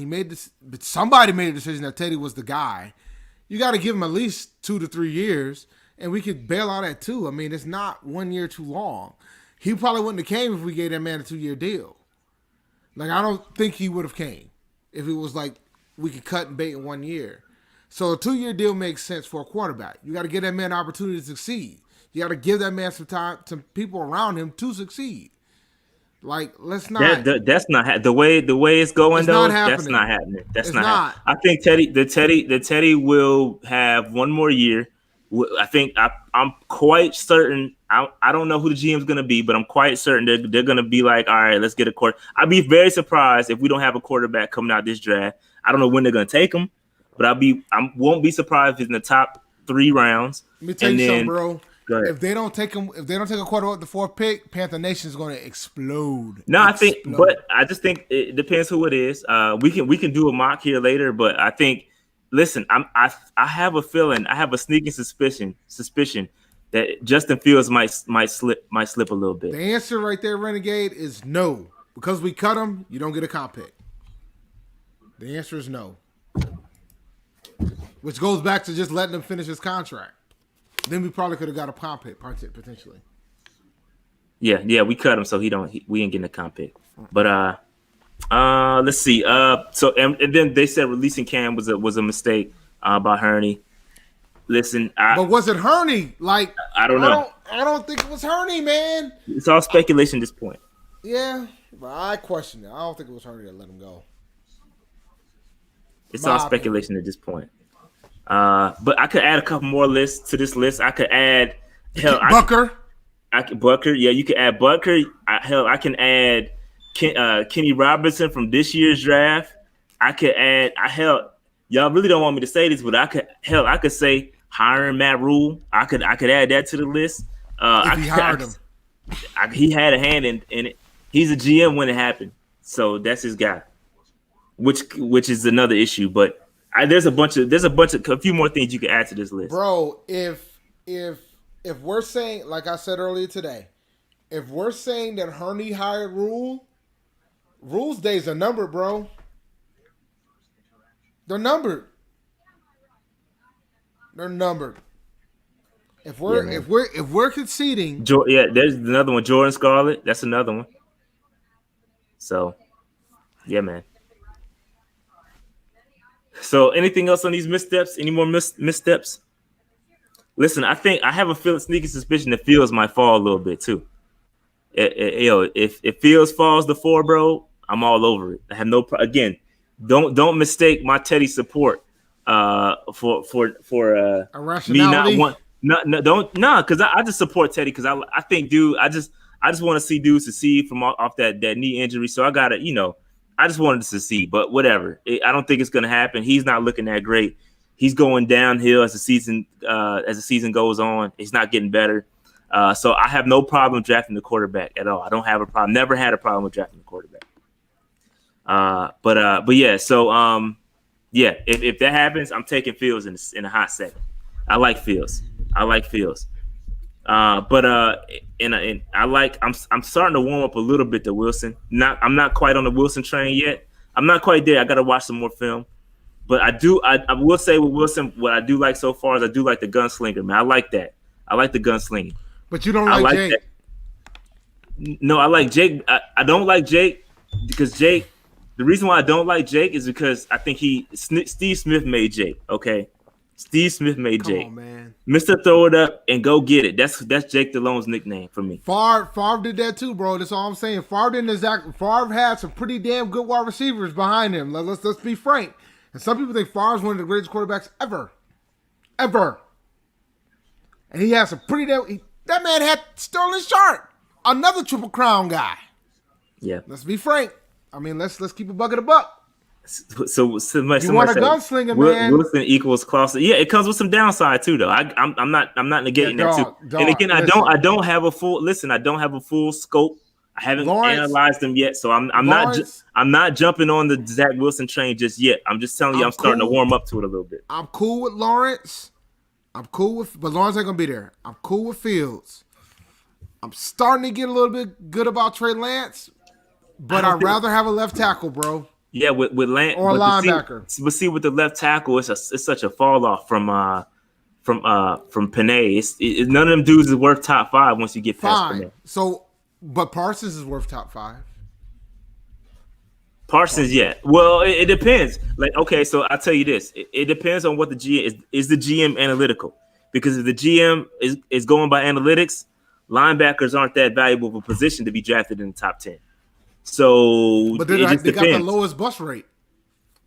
But somebody made a decision that Teddy was the guy. You got to give him at least 2 to 3 years, and we could bail out at 2. I mean, it's not 1 year too long. He probably wouldn't have came if we gave that man a 2-year deal. Like, I don't think he would have came if it was like we could cut and bait in 1 year. So a 2-year deal makes sense for a quarterback. You got to give that man an opportunity to succeed. You got to give that man some time, some people around him to succeed. Like, let's not. That's not the way it's going, though. That's not happening. That's not. I think Teddy will have 1 more year. I think I'm quite certain. I don't know who the GM is going to be, but I'm quite certain they're going to be like, all right, let's get a quarter. I'd be very surprised if we don't have a quarterback coming out this draft. I don't know when they're going to take him. but I won't be surprised if it's in the top 3 rounds. Let me tell you something, bro. Go ahead. If they don't take a quarterback with the 4th pick, Panther Nation is going to explode. No, I just think it depends who it is. We can do a mock here later, but I think, listen, I have a feeling, I have a sneaking suspicion that Justin Fields might slip a little bit. The answer right there, Renegade, is no. Because we cut him, you don't get a comp pick. The answer is no. Which goes back to just letting him finish his contract. Then we probably could have got a comp pick potentially. Yeah, we cut him, so we ain't getting a comp pick. But let's see. So and then they said releasing Cam was a mistake by Herni. Listen, but was it Herni? Like, I don't know. I don't think it was Herni, man. It's all speculation at this point. Yeah, but I question it. I don't think it was Herni that let him go. It's all speculation at this point. But I could add a couple more lists to this list. I could add Bucker. Bucker. Yeah, you could add Bucker. I can add Kenny Robinson from this year's draft. I could add. Y'all really don't want me to say this, but I could say hiring Matt Rule. I could add that to the list. If he hired him, he had a hand in it. He's a GM when it happened, so that's his guy. Which is another issue, but there's a few more things you can add to this list, bro. If we're saying, like I said earlier today, if we're saying that Herni hired Rule's days are numbered, bro. They're numbered. If we're conceding, there's another one. Jordan Scarlett, that's another one. So, yeah, man. So, anything else on these missteps? Any more missteps? Listen, I have a sneaky suspicion that Fields might fall a little bit too. If Fields falls to 4, bro, I'm all over it. I have no again. Don't mistake my Teddy support for me not want. No, because I just support Teddy because I think, dude, I just want to see dudes succeed from off that knee injury. So I gotta, I just wanted to succeed, but whatever. I don't think it's gonna happen. He's not looking that great. He's going downhill as the season goes on. He's not getting better. So I have no problem drafting the quarterback at all. I don't have a problem. Never had a problem with drafting the quarterback. But yeah. So yeah. If that happens, I'm taking Fields in a hot second. I like Fields. But I'm starting to warm up a little bit to Wilson. I'm not quite on the Wilson train yet. I'm not quite there. I got to watch some more film. But I will say with Wilson, what I do like so far is I do like the gunslinger, man. I like that. I like the gunslinging. But you don't like Jake. That. No, I like Jake. I don't like Jake because Jake. The reason why I don't like Jake is because I think Steve Smith made Jake. Okay, Steve Smith made Jake. Come on, man. Mr. Throw it up and go get it. That's Jake Delhome's nickname for me. Favre did that too, bro. That's all I'm saying. Favre had some pretty damn good wide receivers behind him. Let's be frank. And some people think Favre's one of the greatest quarterbacks ever. And he has some pretty damn. That man had Sterling Sharp, another Triple Crown guy. Yeah. Let's be frank. I mean, let's keep a bucket a buck. So you want a gunslinger, man? Wilson equals Clausen. Yeah, it comes with some downside too, though. I'm not negating that too. And again, I don't have a full. Listen, I don't have a full scope. I haven't analyzed them yet, so I'm not jumping on the Zach Wilson train just yet. I'm just telling you, I'm starting to warm up to it a little bit. I'm cool with Lawrence. But Lawrence ain't gonna be there. I'm cool with Fields. I'm starting to get a little bit good about Trey Lance, but I'd rather have a left tackle, bro. Yeah, with Lance or a linebacker. But see, with the left tackle, it's such a fall off from Panay. None of them dudes is worth top 5 once you get past Panay. So, but Parsons is worth top 5. Parsons, yeah. Well, it depends. Like, okay, so I'll tell you this. It depends on what the GM is. Is the GM analytical? Because if the GM is going by analytics, linebackers aren't that valuable of a position to be drafted in the top 10. So, but they got the lowest bust rate.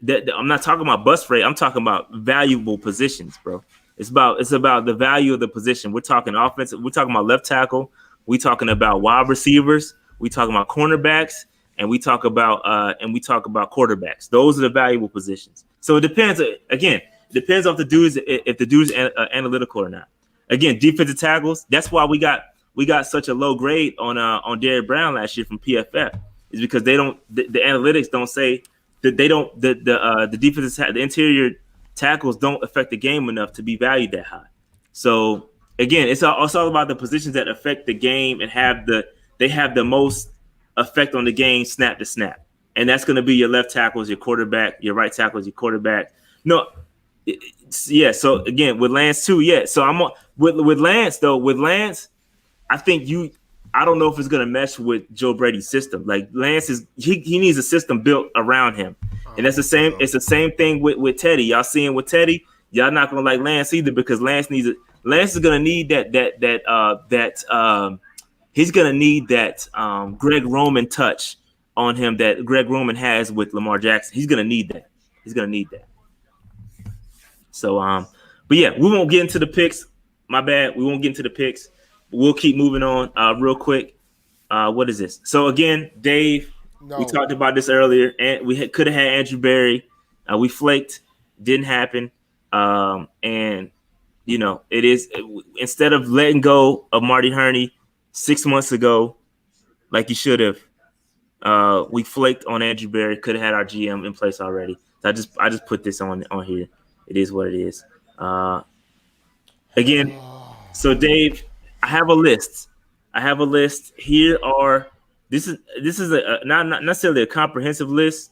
I'm not talking about bust rate. I'm talking about valuable positions, bro. It's about the value of the position. We're talking offensive. We're talking about left tackle. We're talking about wide receivers. We're talking about cornerbacks. And we talk about quarterbacks. Those are the valuable positions. So it depends. Again, it depends on if the dude's analytical or not. Again, defensive tackles. That's why we got such a low grade on Derrick Brown last year from PFF. Is because they don't the analytics don't say that they don't the defensive the interior tackles don't affect the game enough to be valued that high. So again, it's all about the positions that affect the game and have the most effect on the game snap to snap. And that's going to be your left tackles, your quarterback, your right tackles, your quarterback. No, yeah. So again, with Lance too, yeah. So I'm with Lance though. With Lance, I think I don't know if it's going to mesh with Joe Brady's system. Like Lance he needs a system built around him, and that's the same. It's the same thing with Teddy. Y'all seeing with Teddy, y'all not going to like Lance either because Lance is going to need he's going to need that Greg Roman touch on him that Greg Roman has with Lamar Jackson. He's going to need that. So, but yeah, we won't get into the picks. My bad. We won't get into the picks. We'll keep moving on real quick. What is this? So again, Dave, we talked about this earlier, and we could have had Andrew Berry. We flaked. Didn't happen. And, it is instead of letting go of Marty Hurney 6 months ago, like you should have, we flaked on Andrew Berry. Could have had our GM in place already. So I just put this on here. It is what it is. Again, so Dave, I have a list. Here are this is not necessarily a comprehensive list,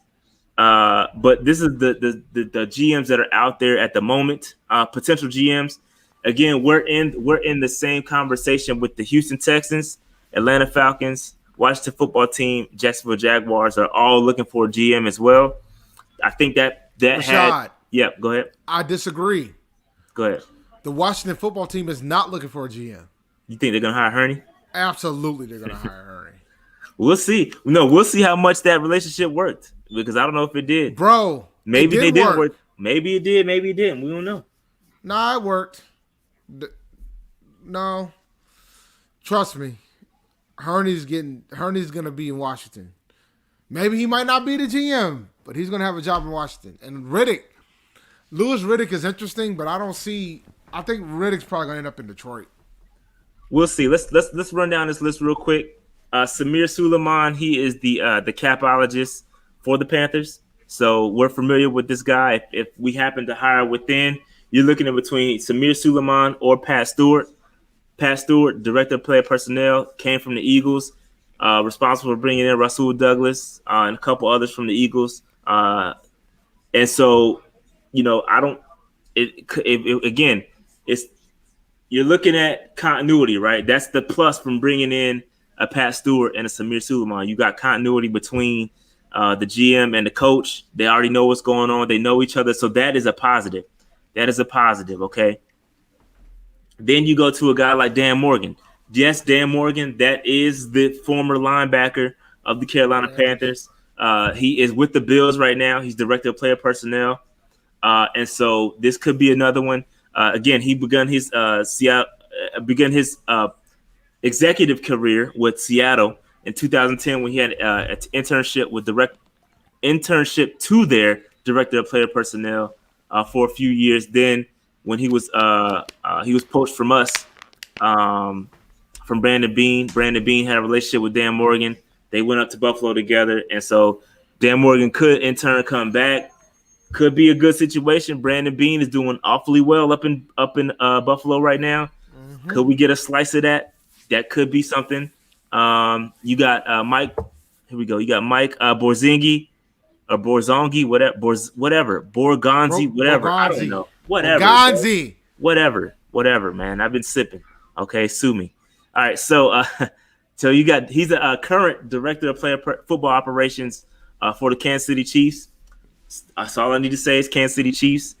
but this is the GMs that are out there at the moment, potential GMs. Again, we're in the same conversation with the Houston Texans, Atlanta Falcons, Washington Football Team, Jacksonville Jaguars are all looking for a GM as well. I think that Rashad, yeah. Go ahead. I disagree. Go ahead. The Washington Football Team is not looking for a GM. You think they're gonna hire Herni? Absolutely, they're gonna hire Herni. We'll see. No, we'll see how much that relationship worked because I don't know if it did. Bro, maybe they didn't work. Maybe it did. Maybe it didn't. We don't know. Nah, it worked. No, trust me. Herni's gonna be in Washington. Maybe he might not be the GM, but he's gonna have a job in Washington. And Louis Riddick is interesting, but I think Riddick's probably gonna end up in Detroit. We'll see. Let's run down this list real quick. Samir Suleiman, he is the capologist for the Panthers. So we're familiar with this guy. If we happen to hire within, you're looking in between Samir Suleiman or Pat Stewart. Pat Stewart, director of player personnel, came from the Eagles, responsible for bringing in Rasul Douglas and a couple others from the Eagles. And so, you're looking at continuity, right? That's the plus from bringing in a Pat Stewart and a Samir Suleiman. You got continuity between the GM and the coach. They already know what's going on. They know each other. So that is a positive. Okay? Then you go to a guy like Dan Morgan. Yes, Dan Morgan, that is the former linebacker of the Carolina Panthers. He is with the Bills right now. He's director of player personnel. And so this could be another one. Again, he begun his executive career with Seattle in 2010 when he had an internship to their director of player personnel for a few years. Then when he was poached from us, from Brandon Beane. Brandon Beane had a relationship with Dan Morgan. They went up to Buffalo together, and so Dan Morgan could in turn come back. Could be a good situation. Brandon Beane is doing awfully well up in Buffalo right now. Mm-hmm. Could we get a slice of that? That could be something. You got Mike. Here we go. You got Mike Borzini or Borzongi, whatever. Borgonzi, whatever. I don't know. Whatever. Borgonzi. Whatever, man. I've been sipping. Okay, sue me. All right, so he's a current director of player football operations for the Kansas City Chiefs. That's all I need to say is Kansas City Chiefs.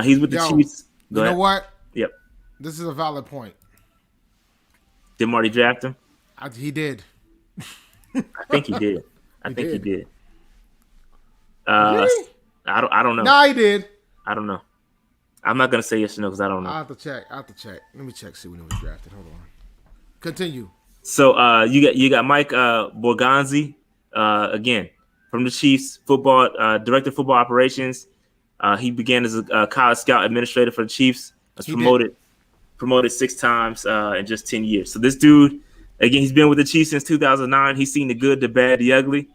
He's with the Chiefs. You know what? Yep. This is a valid point. Did Marty draft him? He did. I think he did. I think he did. Really? I don't know. No, he did. I don't know. I'm not gonna say yes or no because I don't know. I have to check. Let me check. See when he was drafted. Hold on. Continue. So you got Mike Borgonzi again from the Chiefs, football director of football operations. He began as a college scout administrator for the Chiefs. Was promoted 6 times in just 10 years. So this dude, again, he's been with the Chiefs since 2009. He's seen the good, the bad, the ugly.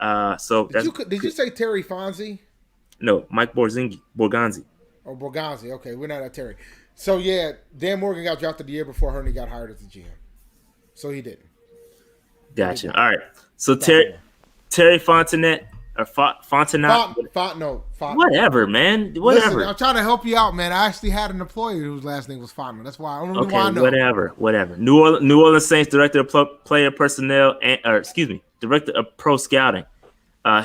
Did you say Terry Fonzie? No, Mike Borganzi. Oh, Borganzi. Okay, we're not at Terry. So yeah, Dan Morgan got drafted the year before Herni got hired as the GM. So he didn't. Gotcha. All right. So Terry Fontenot or Fontenot. Whatever, man. Whatever. Listen, I'm trying to help you out, man. I actually had an employee whose last name was Fontenot. That's why I don't know why I know. Whatever. New Orleans Saints director of player personnel, director of pro scouting.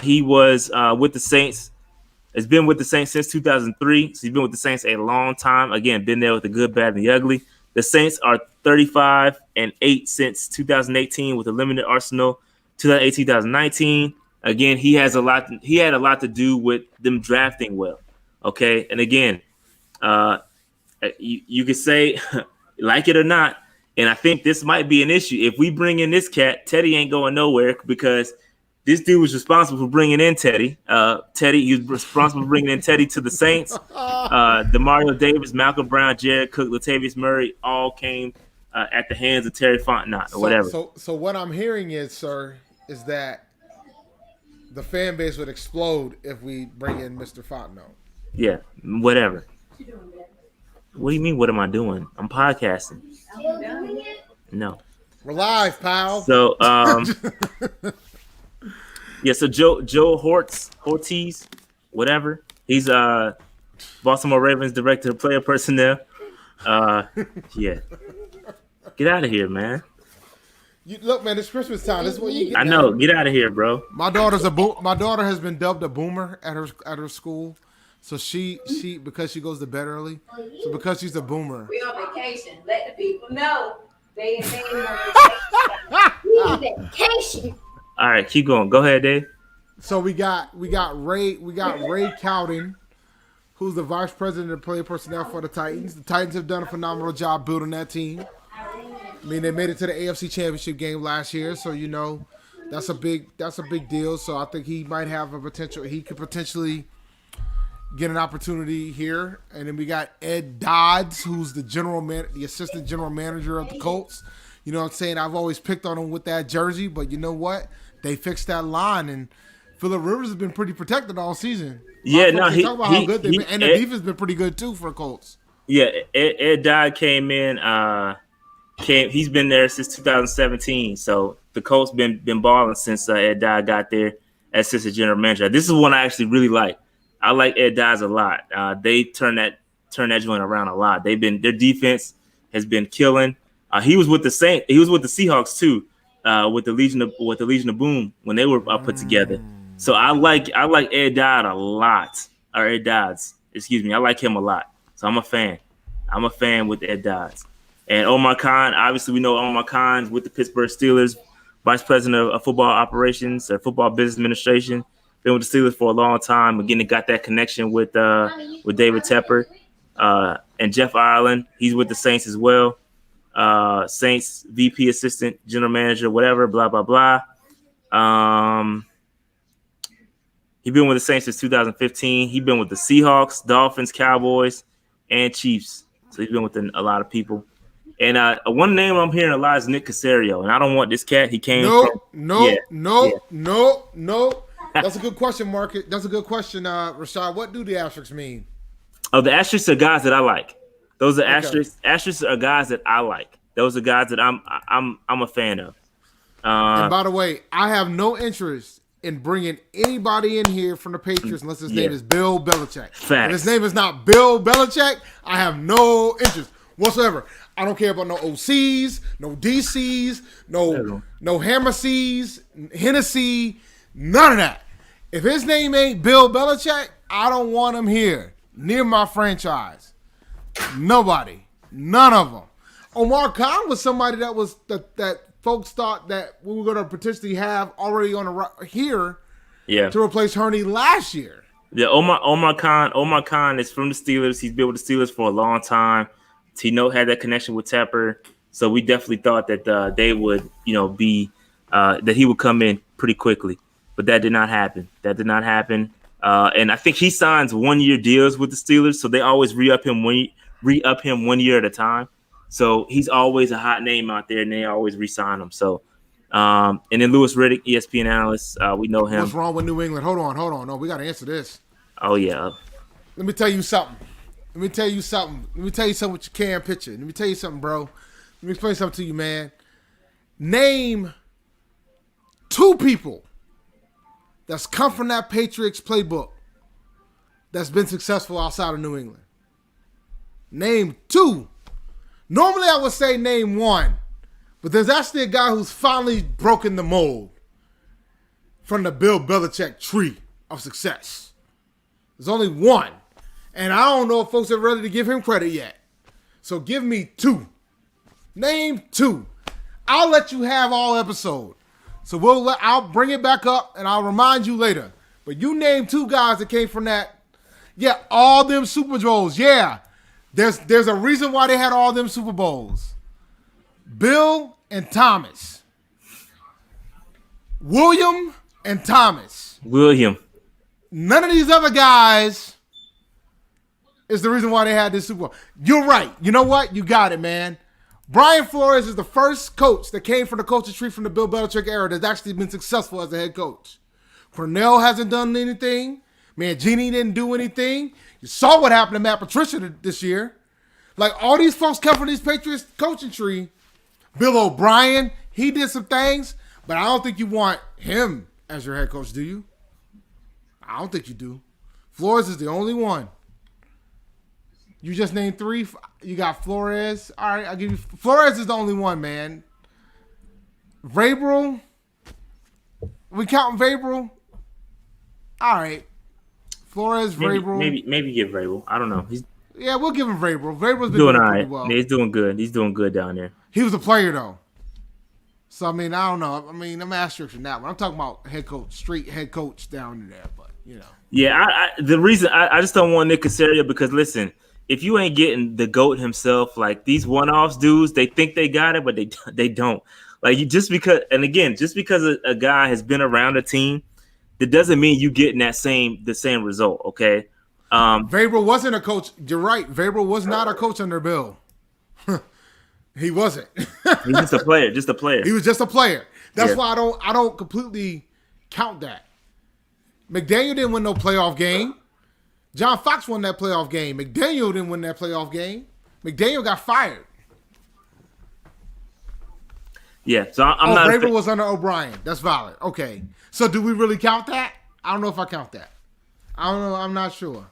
He was with the Saints. Has been with the Saints since 2003. So he's been with the Saints a long time. Again, been there with the good, bad, and the ugly. The Saints are 35-8 since 2018 with a limited arsenal. 2018-2019. Again, he had a lot to do with them drafting well. Okay, and again, you could say like it or not, and I think this might be an issue. If we bring in this cat, Teddy ain't going nowhere because this dude was responsible for bringing in Teddy. He was responsible for bringing in Teddy to the Saints. Demario Davis, Malcolm Brown, Jared Cook, Latavius Murray all came at the hands of Terry Fontenot or whatever. So what I'm hearing is, sir, is that the fan base would explode if we bring in Mr. Fontenot. Yeah, whatever. What do you mean, what am I doing? I'm podcasting. No. We're live, pal. So, yeah, so Joe Hortiz, whatever. He's Baltimore Ravens director of player personnel. Yeah. Get out of here, man. Look, man, it's Christmas time. This is what you get. I know. Get out of here, bro. My daughter has been dubbed a boomer at her school. So she because she goes to bed early. So because she's a boomer. We on vacation. Let the people know. They on vacation. All right, keep going. Go ahead, Dave. So we got Ray Cowden, who's the vice president of player personnel for the Titans. The Titans have done a phenomenal job building that team. I mean, they made it to the AFC Championship game last year, so you know that's a big deal. So I think he might have a potential. He could potentially get an opportunity here. And then we got Ed Dodds, who's the assistant general manager of the Colts. You know what I'm saying? I've always picked on him with that jersey, but you know what? They fixed that line, and Phillip Rivers has been pretty protected all season. Yeah, no, talk about how good they've been, and the defense has been pretty good too for the Colts. Yeah, Ed Dodd came in. He's been there since 2017. So the Colts been balling since Ed Dodd got there as assistant general manager. This is one I actually really like. I like Ed Dodd a lot. They turn that joint around a lot. Their defense has been killing. He was with the Saints. He was with the Seahawks too, with the Legion of Boom when they were put together. So I like Ed Dodd a lot. Or Ed Dodds, excuse me. I like him a lot. So I'm a fan. I'm a fan with Ed Dodds. And Omar Khan, obviously we know Omar Khan's with the Pittsburgh Steelers, vice president of football operations or football business administration. Been with the Steelers for a long time. Again, they got that connection with David Tepper and Jeff Ireland. He's with the Saints as well. Saints VP, assistant general manager, whatever, blah, blah, blah. He's been with the Saints since 2015. He's been with the Seahawks, Dolphins, Cowboys, and Chiefs. So he's been with a lot of people. And one name I'm hearing a lot is Nick Caserio. And I don't want this cat. He came No. That's a good question, Mark. That's a good question, Rashad. What do the Astrix mean? Oh, the Astrix are guys that I like. Those are Astrix. Astrix are guys that I like. Those are guys that I'm a fan of. And by the way, I have no interest in bringing anybody in here from the Patriots unless his name is Bill Belichick. Facts. If his name is not Bill Belichick, I have no interest whatsoever. I don't care about no OCs, no DCs, no Hammer C's, Hennessy, none of that. If his name ain't Bill Belichick, I don't want him here near my franchise. Nobody. None of them. Omar Khan was somebody that folks thought that we were going to potentially have already on here to replace Herni last year. Yeah, Omar Khan is from the Steelers. He's been with the Steelers for a long time. Tino had that connection with Tepper, so we definitely thought that they would, be that he would come in pretty quickly. But that did not happen. And I think he signs 1-year deals with the Steelers, so they always re-up him 1 year at a time. So he's always a hot name out there, and they always re-sign him. So, and then Louis Riddick, ESPN analyst, we know him. What's wrong with New England? Hold on. No, we got to answer this. Oh yeah. Let me tell you something. Let me tell you something with your cam picture. Let me tell you something, bro. Let me explain something to you, man. Name 2 people that's come from that Patriots playbook that's been successful outside of New England. Name 2. Normally I would say name 1, but there's actually a guy who's finally broken the mold from the Bill Belichick tree of success. There's only 1, and I don't know if folks are ready to give him credit yet. So give me 2. Name 2. I'll let you have all episode. So I'll bring it back up and I'll remind you later. But you name 2 guys that came from that. Yeah, all them Super Bowls. Yeah. There's a reason why they had all them Super Bowls. Bill and Thomas. William and Thomas. William. None of these other guys is the reason why they had this Super Bowl. You're right. You know what? You got it, man. Brian Flores is the first coach that came from the coaching tree from the Bill Belichick era that's actually been successful as a head coach. Cornell hasn't done anything. Mangini didn't do anything. You saw what happened to Matt Patricia this year. Like, all these folks come from these Patriots coaching tree. Bill O'Brien, he did some things, but I don't think you want him as your head coach, do you? I don't think you do. Flores is the only one. You just named 3. You got Flores. All right, I'll give you. Flores is the only one, man. Vrabel. We counting Vrabel? All right. Flores, Vrabel. Maybe give Vrabel. I don't know. Yeah, we'll give him Vrabel. Vrabel's been doing all pretty right. well. He's doing good. He's doing good down there. He was a player, though. So, I mean, I don't know. I mean, I'm asterisk in that one. I'm talking about head coach, straight head coach down there, but, you know. Yeah, the reason I just don't want Nick Caserio because, listen, if you ain't getting the GOAT himself, like these one-offs dudes, they think they got it, but they don't. Like, just because a guy has been around a team, that doesn't mean you getting the same result, okay? Vrabel wasn't a coach. You're right. Vrabel was not a coach under Bill. He wasn't. He's just a player. He was just a player. That's Yeah. why I don't completely count that. McDaniel didn't win no playoff game. John Fox won that playoff game. McDaniel didn't win that playoff game. McDaniel got fired. Yeah, so I'm not. Vrabel was under O'Brien. That's valid. Okay. So do we really count that? I don't know if I count that. I don't know. I'm not sure.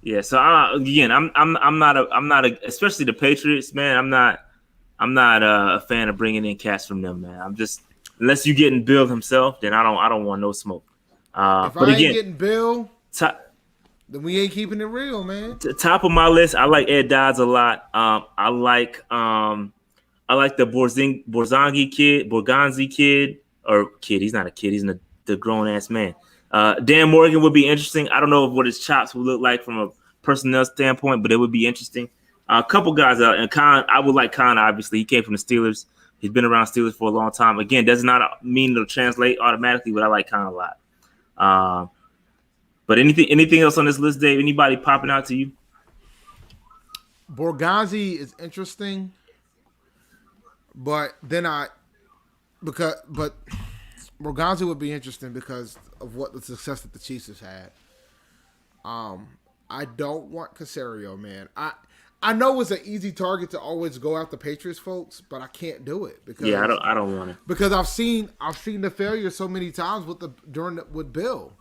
Yeah. So again, I'm not especially the Patriots, man. I'm not a fan of bringing in cats from them, man. I'm just unless you getting Bill himself, then I don't want no smoke. If I ain't getting Bill, then we ain't keeping it real, man. Top of my list, I like Ed Dodds a lot. I like the Borganzi kid, or kid. He's not a kid. He's the grown ass man. Dan Morgan would be interesting. I don't know what his chops would look like from a personnel standpoint, but it would be interesting. A couple guys out, and Khan. I would like Khan. Obviously, he came from the Steelers. He's been around Steelers for a long time. Again, does not mean it'll translate automatically, but I like Khan a lot. But anything else on this list, Dave? Anybody popping out to you? Borganzi is interesting, but Borganzi would be interesting because of what the success that the Chiefs has had. I don't want Caserio, man. I know it's an easy target to always go after Patriots folks, but I can't do it because I don't want it because I've seen the failure so many times with Bill.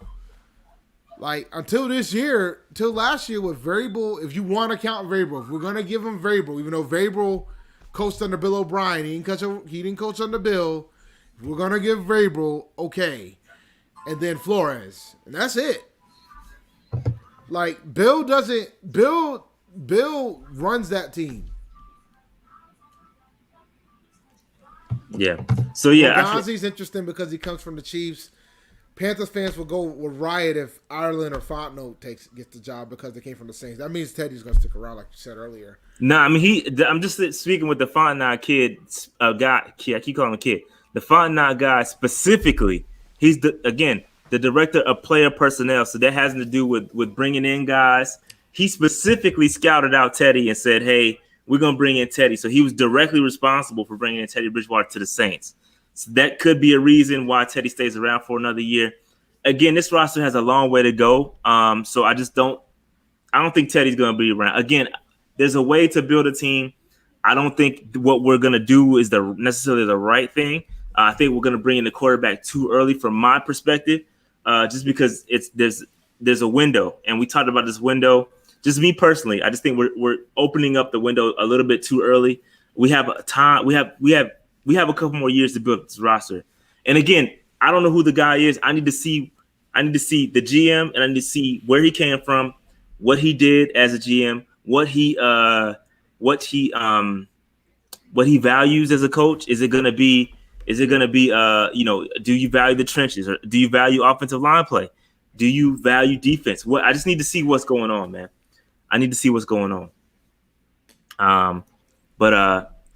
Like until last year with Vrabel, if you want to count Vrabel, if we're gonna give him Vrabel, even though Vrabel coached under Bill O'Brien, he didn't coach under Bill. If we're gonna give Vrabel, okay, and then Flores, and that's it. Like Bill runs that team. Yeah. So yeah, Borganzi's interesting because he comes from the Chiefs. Panthers fans will riot if Ireland or Fontenot gets the job because they came from the Saints. That means Teddy's going to stick around, like you said earlier. No, I mean I'm just speaking with the Fontenot kid, guy. I keep calling him a kid. The Fontenot guy specifically. He's the the director of player personnel. So that has to do with bringing in guys. He specifically scouted out Teddy and said, hey, we're going to bring in Teddy. So he was directly responsible for bringing in Teddy Bridgewater to the Saints. So that could be a reason why Teddy stays around for another year. Again, this roster has a long way to go. So I don't think Teddy's going to be around. Again, there's a way to build a team. I don't think what we're going to do is necessarily the right thing. I think we're going to bring in the quarterback too early from my perspective, just because there's a window. And we talked about this window. Just me personally, I just think we're opening up the window a little bit too early. We have time. We have a couple more years to build this roster. And again, I don't know who the guy is. I need to see the GM, and I need to see where he came from, what he did as a GM, what he values as a coach. Is it gonna be do you value the trenches, or do you value offensive line play? Do you value defense? I just need to see what's going on, man. I need to see what's going on.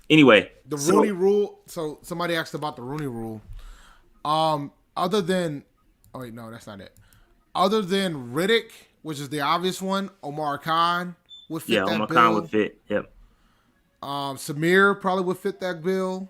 Anyway, the Rooney Rule. So somebody asked about the Rooney Rule. Other than, oh wait, no, that's not it. Other than Riddick, which is the obvious one, Omar Khan would fit that bill. Omar Khan would fit. Yep. Samir probably would fit that bill.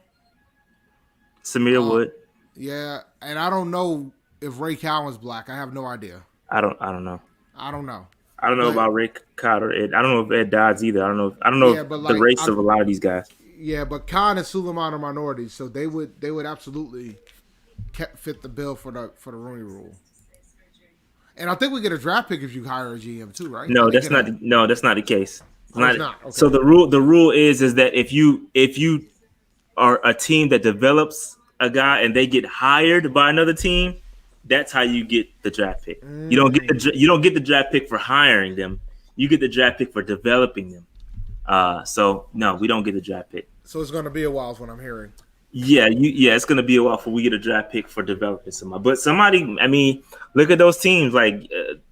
Samir would. Yeah, and I don't know if Ray Cowan's black. I have no idea. I don't know. I don't know. I don't know about Ray Cotter. I don't know if Ed Dodds either. I don't know the race of a lot of these guys. Yeah, but Khan and Suleiman are minorities, so they would absolutely fit the bill for the Rooney Rule. And I think we get a draft pick if you hire a GM too, right? No, that's not the case. It's not. Okay. So the rule is that if you are a team that develops a guy and they get hired by another team, that's how you get the draft pick. You don't get the draft pick for hiring them. You get the draft pick for developing them. So no, we don't get the draft pick. So it's going to be a while, is what I'm hearing. Yeah, it's going to be a while before we get a draft pick for developing somebody. But somebody, I mean, look at those teams. Like,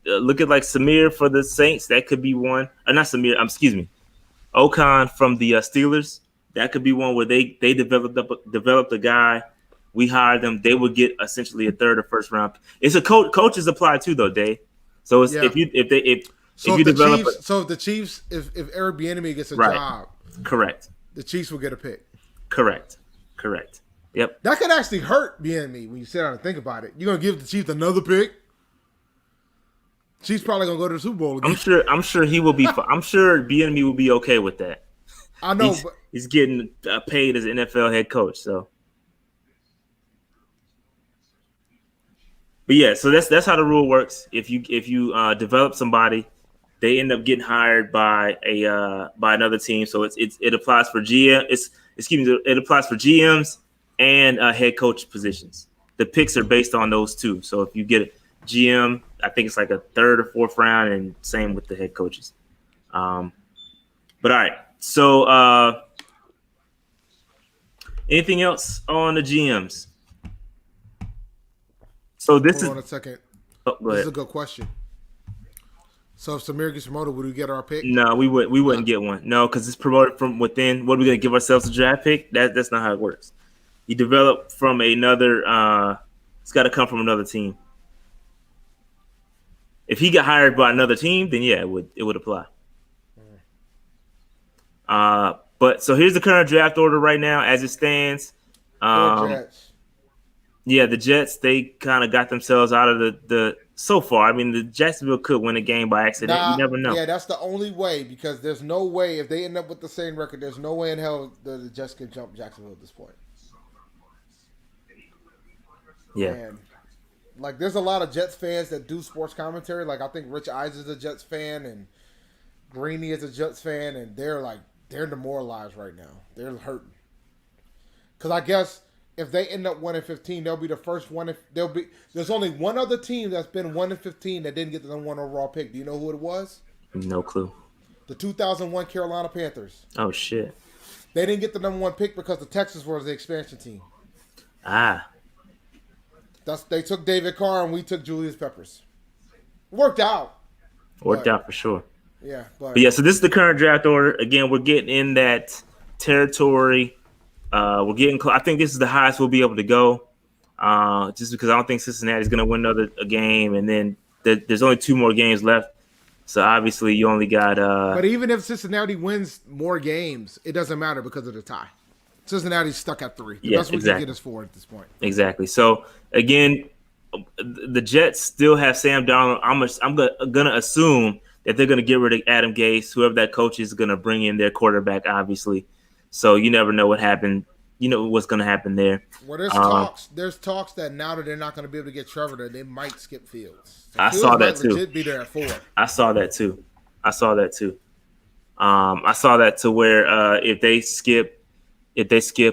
look at like Samir for the Saints. That could be one. Not Samir. Excuse me. Ocon from the Steelers. That could be one where they developed a guy. We hired them. They would get essentially a third or first round. It's a coaches apply too, though, Dave. So it's if the Chiefs, if Eric Bieniemy gets a job, correct, the Chiefs will get a pick. Correct. Yep. That could actually hurt Bieniemy when you sit down and think about it. You're gonna give the Chiefs another pick. Chiefs probably gonna go to the Super Bowl again. I'm sure he will be. I'm sure Bieniemy will be okay with that. I know, he's getting paid as an NFL head coach, so. But yeah, so that's how the rule works. If you develop somebody, they end up getting hired by another team. So it applies for it applies for GMs and head coach positions. The picks are based on those two. So if you get a GM, I think it's like a third or fourth round, and same with the head coaches. But all right, so anything else on the GMs? So Hold on a second. Oh, this is a good question. So if Samir gets promoted, would we get our pick? No, we wouldn't get one. No, because it's promoted from within. What are we gonna give ourselves a draft pick? That's not how it works. You develop from another. It's got to come from another team. If he got hired by another team, then yeah, it would apply. But so here's the current draft order right now as it stands. Yeah, the Jets, they kind of got themselves out of the so far. I mean, the Jacksonville could win a game by accident. You never know. Yeah, that's the only way, because there's no way, if they end up with the same record, there's no way in hell the Jets can jump Jacksonville at this point. Yeah. And, like, there's a lot of Jets fans that do sports commentary. Like, I think Rich Eisen is a Jets fan, and Greeny is a Jets fan, and they're demoralized right now. They're hurting. Because I guess if they end up 1-15, they'll be the first one. There's only one other team that's been 1-15 that didn't get the number one overall pick. Do you know who it was? No clue. The 2001 Carolina Panthers. Oh shit! They didn't get the number one pick because the Texans was the expansion team. They took David Carr and we took Julius Peppers. Worked out. Worked out for sure. Yeah, but yeah. So this is the current draft order. Again, we're getting in that territory. We're getting close. I think this is the highest we'll be able to go. just because I don't think Cincinnati's going to win a game, and then there's only 2 more games left. So obviously you only got. But even if Cincinnati wins more games, it doesn't matter because of the tie. Cincinnati's stuck at 3. The best we can get is 4 at this point. Exactly. So again, the Jets still have Sam Darnold. I'm gonna assume that they're gonna get rid of Adam Gase. Whoever that coach is gonna bring in their quarterback, obviously. So you never know what happened. You know what's gonna happen there. Well, there's talks that now that they're not gonna be able to get Trevor, that they might skip Fields. So I Fields saw that might too. Legit be there at 4. I saw that too. I saw that to where if they skip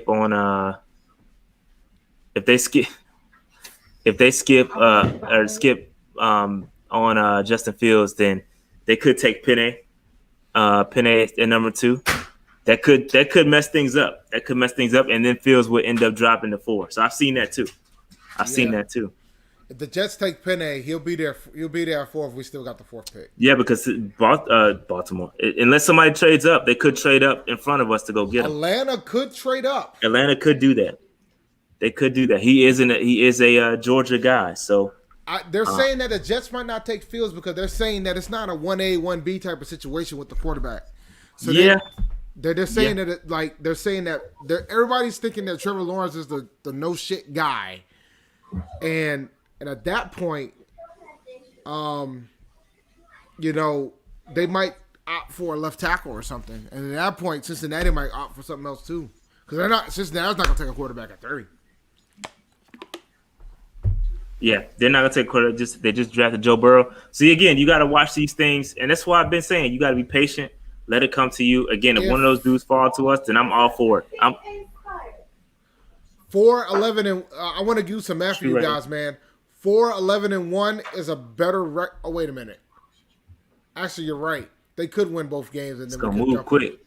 on Justin Fields, then they could take Penny at number 2. That could mess things up. And then Fields would end up dropping to 4. So I've seen that too. If the Jets take Penny, he'll be there. He'll be there at 4 if we still got the 4th pick. Yeah, because Baltimore, unless somebody trades up, they could trade up in front of us to go get him. Atlanta could trade up. Atlanta could do that. They could do that. He is a Georgia guy. So they're saying that the Jets might not take Fields because they're saying that it's not a 1A 1B type of situation with the quarterback. So yeah. They're saying that everybody's thinking that Trevor Lawrence is the no shit guy, and at that point, they might opt for a left tackle or something, and at that point, Cincinnati might opt for something else too, because Cincinnati's not gonna take a quarterback at 30. Yeah, they're not gonna take a quarterback. They just drafted Joe Burrow. See, again, you got to watch these things, and that's why I've been saying you got to be patient. Let it come to you. Again, if one of those dudes fall to us, then I'm all for it. 4-11 and I want to give some math for you guys, man. 4-11-1 is a better. Oh, wait a minute. Actually, you're right. They could win both games, and then we could move quick.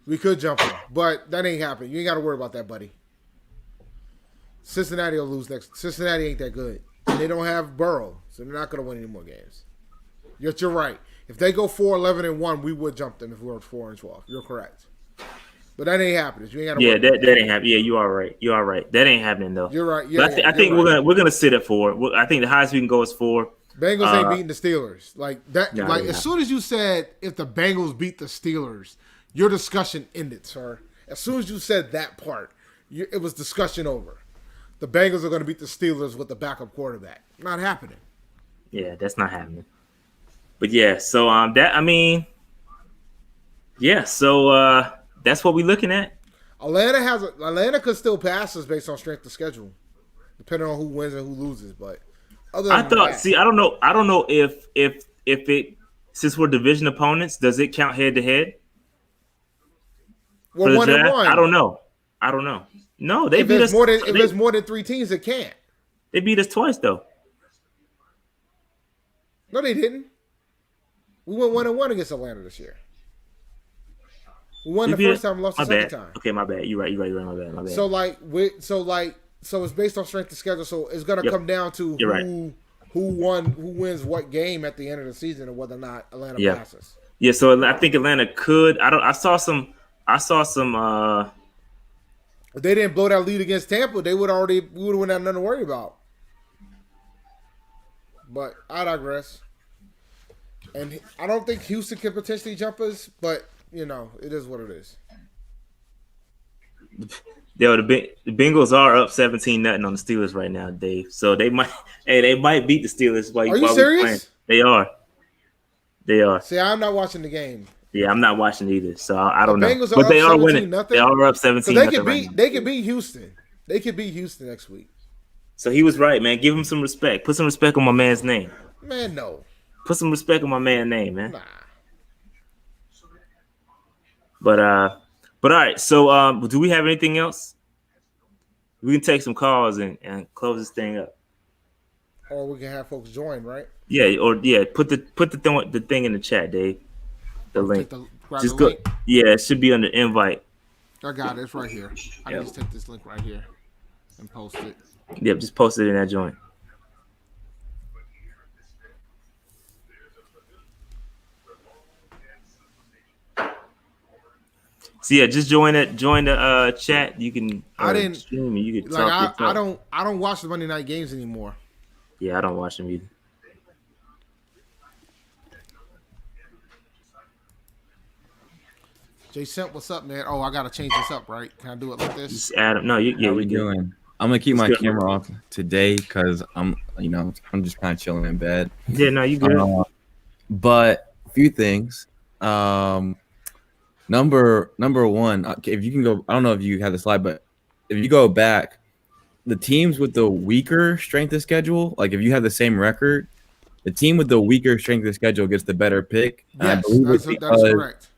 We could jump them, but that ain't happening. You ain't got to worry about that, buddy. Cincinnati will lose next. Cincinnati ain't that good, and they don't have Burrow, so they're not going to win any more games. Yet you're right. If they go 4-11-1, we would jump them if we were 4-12. You're correct. But that ain't happening. You ain't got to worry. That ain't happening. Yeah, you are right. You are right. That ain't happening though. You're right. Yeah, I think we're gonna sit at 4. I think the highest we can go is 4. Bengals ain't beating the Steelers. Like that. No, as soon as you said if the Bengals beat the Steelers, your discussion ended, sir. As soon as you said that part, it was discussion over. The Bengals are going to beat the Steelers with the backup quarterback. Not happening. Yeah, that's not happening. But yeah, so that's what we're looking at. Atlanta could still pass us based on strength of schedule, depending on who wins and who loses. But I don't know if it, since we're division opponents, does it count head to head? We're 1-1. I don't know. No, they beat us. If there's more than 3 teams, it can't. They beat us twice though. No, they didn't. We went 1-1 against Atlanta this year. We won the first time and lost the second time. Okay, my bad. You're right. My bad. So it's based on strength of schedule. So it's gonna come down to who wins what game at the end of the season, and whether or not Atlanta passes. Yeah. So I think Atlanta could. I saw some. If they didn't blow that lead against Tampa, we would have had nothing to worry about. But I digress. And I don't think Houston can potentially jump us, but it is what it is. Yo, the Bengals are up 17-0 on the Steelers right now, Dave. So they might beat the Steelers. Are you serious? They are. See, I'm not watching the game. Yeah, I'm not watching either, so I don't know. Bengals But they are 17-0. winning. They are up 17-0. They could beat Houston. They could beat Houston next week. So he was right, man. Give him some respect. Put some respect on my man's name. Man, no. Put some respect on my man's name, man. Nah. But all right. So do we have anything else? We can take some calls and close this thing up. Or we can have folks join, right? Yeah. Put the thing in the chat, Dave. The link. Just go. Link. Yeah, it should be under invite. I got it. It's right here. I can just take this link right here and post it. Yep, just post it in that joint. So yeah, just join the chat. You can I didn't stream and you can like. talk. I don't watch the Monday night games anymore. Yeah, I don't watch them either. Jason, what's up, man? Oh, I gotta change this up, right? Can I do it like this? Just Adam. No, How we we good. doing? I'm gonna keep my good. camera off today because I'm just kind of chilling in bed. Yeah, no, you good. But a few things. Number one, if you can go, I don't know if you have the slide, but if you go back, the teams with the weaker strength of schedule, like if you have the same record, the team with the weaker strength of schedule gets the better pick. Yes, that's correct.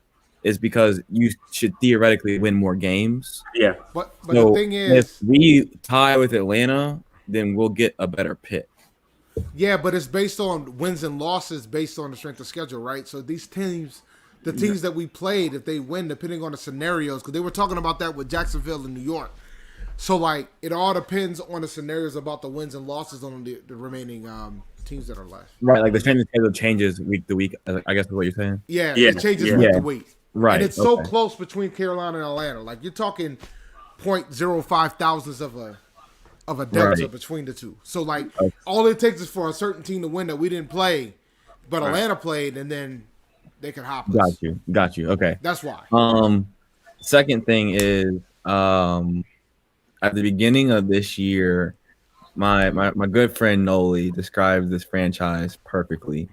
It's because you should theoretically win more games. Yeah. But so the thing is, if we tie with Atlanta, then we'll get a better pick. Yeah, but it's based on wins and losses based on the strength of schedule, right? So these teams, the teams that we played, if they win, depending on the scenarios, because they were talking about that with Jacksonville and New York. So, like, it all depends on the scenarios about the wins and losses on the remaining teams that are left. Right, like the strength of schedule changes week to week, I guess is what you're saying. Yeah. It changes week to week. Right. And it's so close between Carolina and Atlanta. Like, you're talking 0.05 thousandths of a delta between the two. So, like, all it takes is for a certain team to win that we didn't play, but Atlanta played, and then they could hop us. Got you. Okay. That's why. Second thing is, at the beginning of this year, my good friend Noli described this franchise perfectly.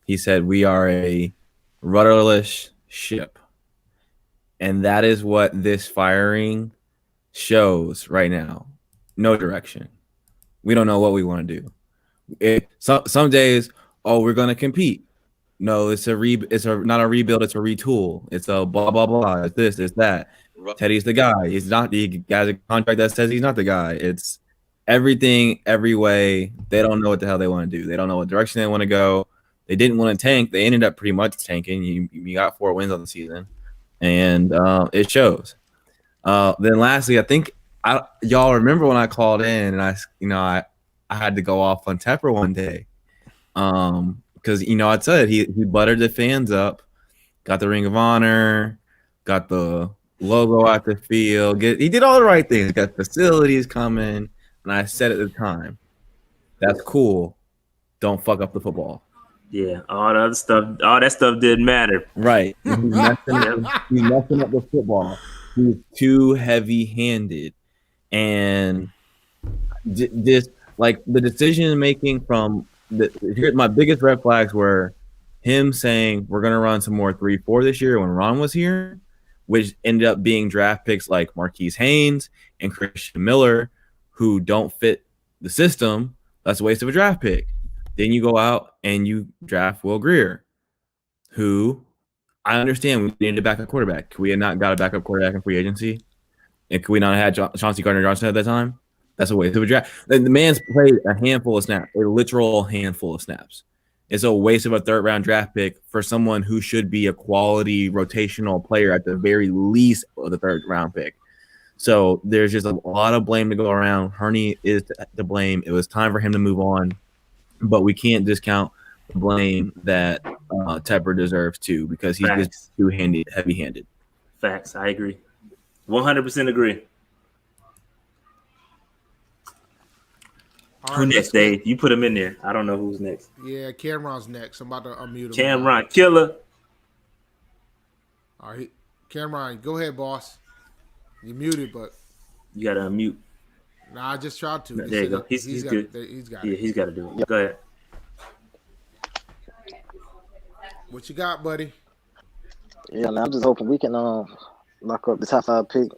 He said, we are a rudderless ship. And that is what this firing shows right now. No direction. We don't know what we want to do. Some days, we're going to compete. No, it's not a rebuild, it's a retool. It's a blah, blah, blah. It's this, it's that. Teddy's the guy. He's not the guy's a contract that says he's not the guy. It's everything, every way. They don't know what the hell they want to do. They don't know what direction they want to go. They didn't want to tank. They ended up pretty much tanking. You got 4 wins on the season, and it shows. Then lastly, I think y'all remember when I called in and I had to go off on Tepper one day, because I said he buttered the fans up, got the Ring of Honor, got the logo out the field. He did all the right things. Got facilities coming, and I said at the time, that's cool. Don't fuck up the football. Yeah, all that stuff didn't matter. Right. He's messing up the football. He's too heavy-handed. And just like the decision making from my biggest red flags were him saying we're gonna run some more 3-4 this year when Ron was here, which ended up being draft picks like Marquise Haynes and Christian Miller, who don't fit the system. That's a waste of a draft pick. Then you go out and you draft Will Grier, who I understand we needed a backup quarterback. Could we have not got a backup quarterback in free agency? And could we not have had Chauncey Gardner-Johnson at that time? That's a waste of a draft. The man's played a handful of snaps, a literal handful of snaps. It's a waste of a third-round draft pick for someone who should be a quality rotational player at the very least of the third-round pick. So there's just a lot of blame to go around. Herni is to blame. It was time for him to move on. But we can't discount the blame that Tepper deserves too, because he's just too heavy-handed. Facts. I agree. 100% agree. Who next, Dave? You put him in there. I don't know who's next. Yeah, Cameron's next. I'm about to unmute him. Cameron, killer. All right, Cameron, go ahead, boss. You muted, but you got to unmute. Nah, I just tried to. There you go. He's good. He's got it. He's got to do it. Yep. Go ahead. What you got, buddy? Yeah, man, I'm just hoping we can lock up the top 5 pick.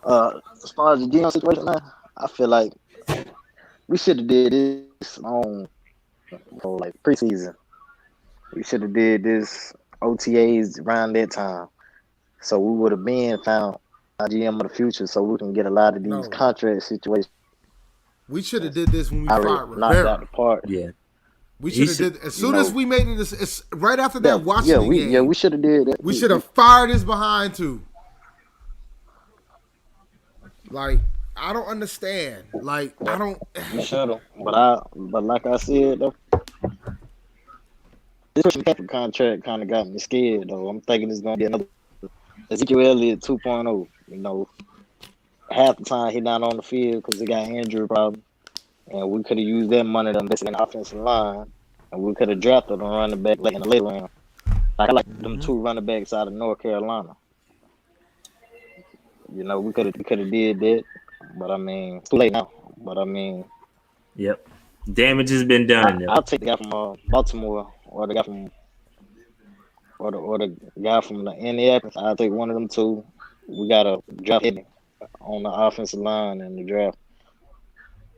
As far as the GM situation, man, I feel like we should have did this on like preseason. We should have did this OTAs around that time, so we would have been found our GM of the future, so we can get a lot of these contract situations. We should have did this when we fired Rivera. Out the park. Yeah. We should have did as soon as we made it. It's right after that Washington game. Yeah, we should have did that. We should have fired his behind too. Like, I don't understand. Like, I don't. We should have, but like I said, though, this contract kind of got me scared. Though I'm thinking it's gonna be another Ezekiel Elliott 2.0. You know, half the time he not on the field because he got injury problem, and we could have used that money to invest in the offensive line, and we could have drafted a running back like in the later round. Like I like them 2 running backs out of North Carolina. You know, we could have did that, but I mean, it's too late now. But I mean, Yep. Damage has been done. I'll take the guy from Baltimore or the guy from the guy from the Indianapolis. I'll take one of them 2. We got a draft hitting on the offensive line in the draft,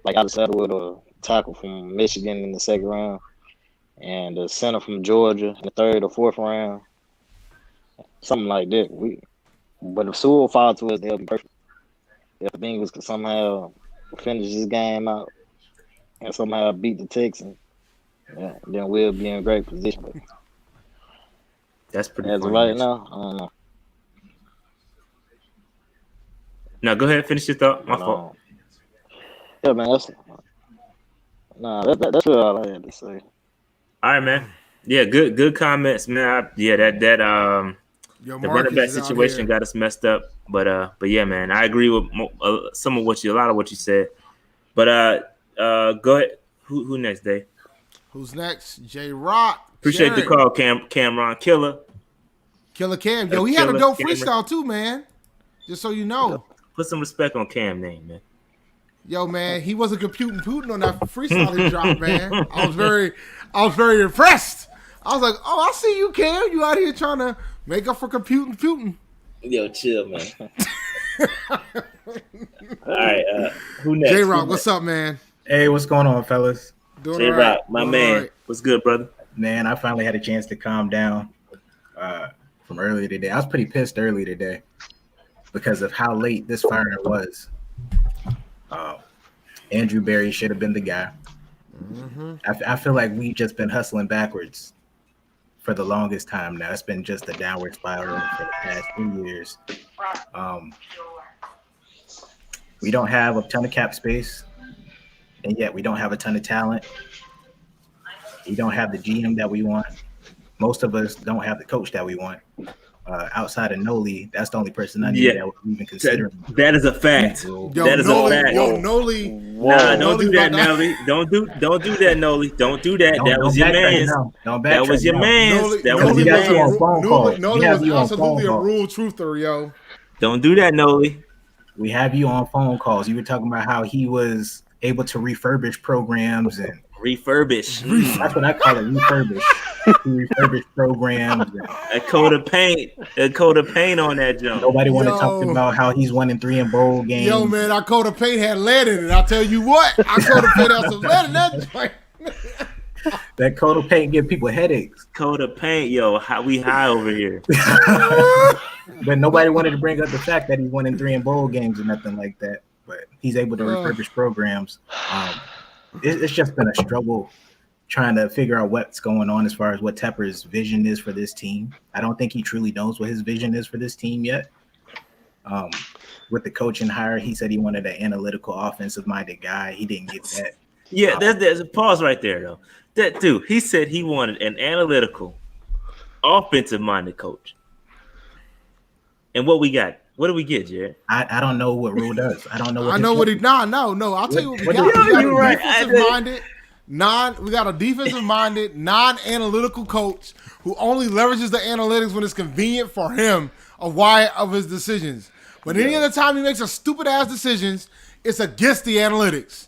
like Alex Edward or tackle from Michigan in the 2nd round, and the center from Georgia in the 3rd or 4th round, something like that. But if Sewell fall to us, they'll be perfect. If the Bengals could somehow finish this game out and somehow beat the Texans, then we'll be in great position. But That's pretty. as of right now, I don't know. Now go ahead, finish your thought. My fault. Yeah, man. That's what all I had to say. All right, man. Yeah, good comments, man. The running back situation got us messed up, but yeah, man, I agree with a lot of what you said. But go ahead. Who next, Dave? Who's next? J Rock. Appreciate the call, Cameron Killer Cam. Yo, he had a dope freestyle too, man. Just so you know. Put some respect on Cam name, man. Yo, man, he wasn't computing Putin on that freestyle he dropped, man. I was very impressed. I was like, oh, I see you, Cam. You out here trying to make up for computing Putin. Yo, chill, man. All right, who next? J Rock, what's up, man? Hey, what's going on, fellas? J Rock, my man. Right. What's good, brother? Man, I finally had a chance to calm down from earlier today. I was pretty pissed earlier today because of how late this firing was. Andrew Berry should have been the guy. Mm-hmm. I feel like we've just been hustling backwards for the longest time now. It's been just a downward spiral for the past 2 years. We don't have a ton of cap space, and yet we don't have a ton of talent. We don't have the GM that we want. Most of us don't have the coach that we want. Outside of Noli, that's the only person I need that we're even considering. That is a fact. That is a fact. Yo, Noli. Nah, don't do that, Noli. Don't do that, Noli. Don't do that. That was your man's. That was your man's. That was your man's. Noli was absolutely a rule truther, yo. Don't do that, Noli. We have you on phone calls. You were talking about how he was able to refurbish programs and refurbish. That's what I call it, refurbish. Refurbish programs. A coat of paint on that jump. Nobody want to talk about how he's 1-3 in bowl games. Yo, man, our coat of paint had lead in it. I'll tell you what, our coat of paint had some lead in that joint. That coat of paint give people headaches. Coat of paint, yo, we high over here. But nobody wanted to bring up the fact that he's 1-3 in bowl games or nothing like that. But he's able to refurbish programs. It's just been a struggle trying to figure out what's going on as far as what Tepper's vision is for this team. I don't think he truly knows what his vision is for this team yet. With the coaching hire, he said he wanted an analytical, offensive-minded guy. He didn't get that. Yeah, there's a pause right there, though. That dude, he said he wanted an analytical, offensive-minded coach. And what we got? What do we get, Jared? I don't know what Rule does. I don't know what. I know what he. No. I'll tell you what we got. We got a defensive-minded, non-analytical coach who only leverages the analytics when it's convenient for him of his decisions. But any other time he makes a stupid-ass decisions, it's against the analytics.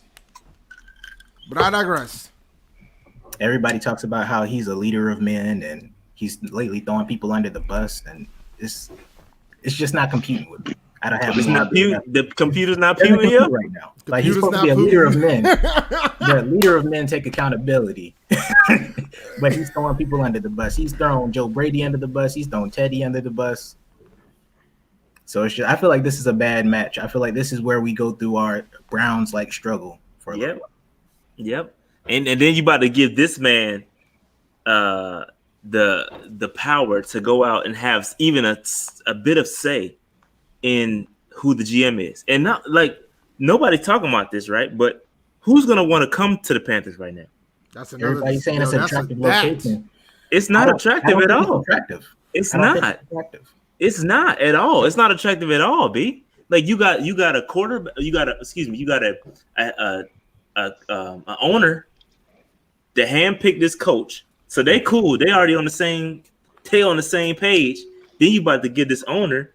But I digress. Everybody talks about how he's a leader of men and he's lately throwing people under the bus, and it's just not computing with me. I don't have the computer's not puting right now. Like he's supposed to be a leader of men. The leader of men take accountability. But he's throwing people under the bus. He's throwing Joe Brady under the bus. He's throwing Teddy under the bus. So it's just, I feel like this is a bad match. I feel like this is where we go through our Browns-like struggle for a little while. Yep. And then you about to give this man the power to go out and have even a bit of say in who the GM is. And not like nobody's talking about this, right? But who's gonna want to come to the Panthers right now? That's another. Everybody's saying it's an attractive location. It's not attractive at all. It's attractive. It's not. It's not at all. It's not attractive at all, B. Like you got a quarterback. You got a owner that handpicked this coach. So they cool. They already on the same page. Then you about to get this owner,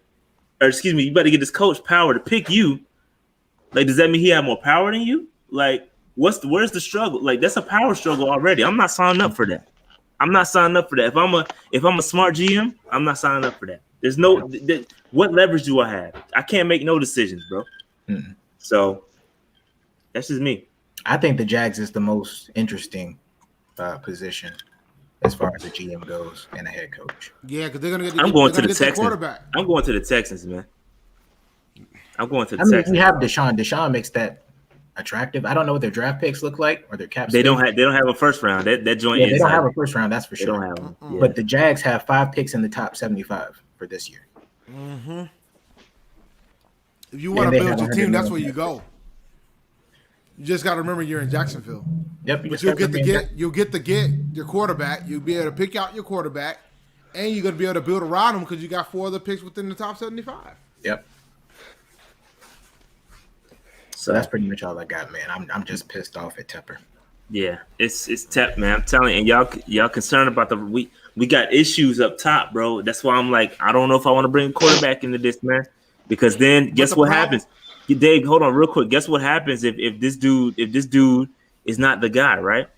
or excuse me, you about to get this coach power to pick you. Like, does that mean he have more power than you? Like, where's the struggle? Like, that's a power struggle already. I'm not signing up for that. If I'm a smart GM, I'm not signing up for that. There's no what leverage do I have? I can't make no decisions, bro. So that's just me. I think the Jags is the most interesting position as far as the GM goes and the head coach. Yeah, because they're gonna get. I'm going to the Texans. Texans. I'm going to the Texans, man. I'm going to the Texans. Texans. We have Deshaun. Deshaun makes that attractive. I don't know what their draft picks look like or their cap. They don't have a first round. That joint. Yeah, they don't have a first round. That's for sure. They don't have one. Yeah. But the Jags have 5 picks in the top 75 for this year. Mm-hmm. If you want to build your team, that's where you go. You just got to remember you're in Jacksonville. Yep. But you'll get to get your quarterback. You'll be able to pick out your quarterback, and you're going to be able to build around him because you got 4 other picks within the top 75. Yep. So that's pretty much all I got, man. I'm just pissed off at Tepper. Yeah, it's Tep, man. I'm telling you, and y'all concerned about we got issues up top, bro. That's why I'm like, I don't know if I want to bring a quarterback into this, man. Because then guess what happens? Dave, hold on real quick. Guess what happens if this dude is not the guy, right?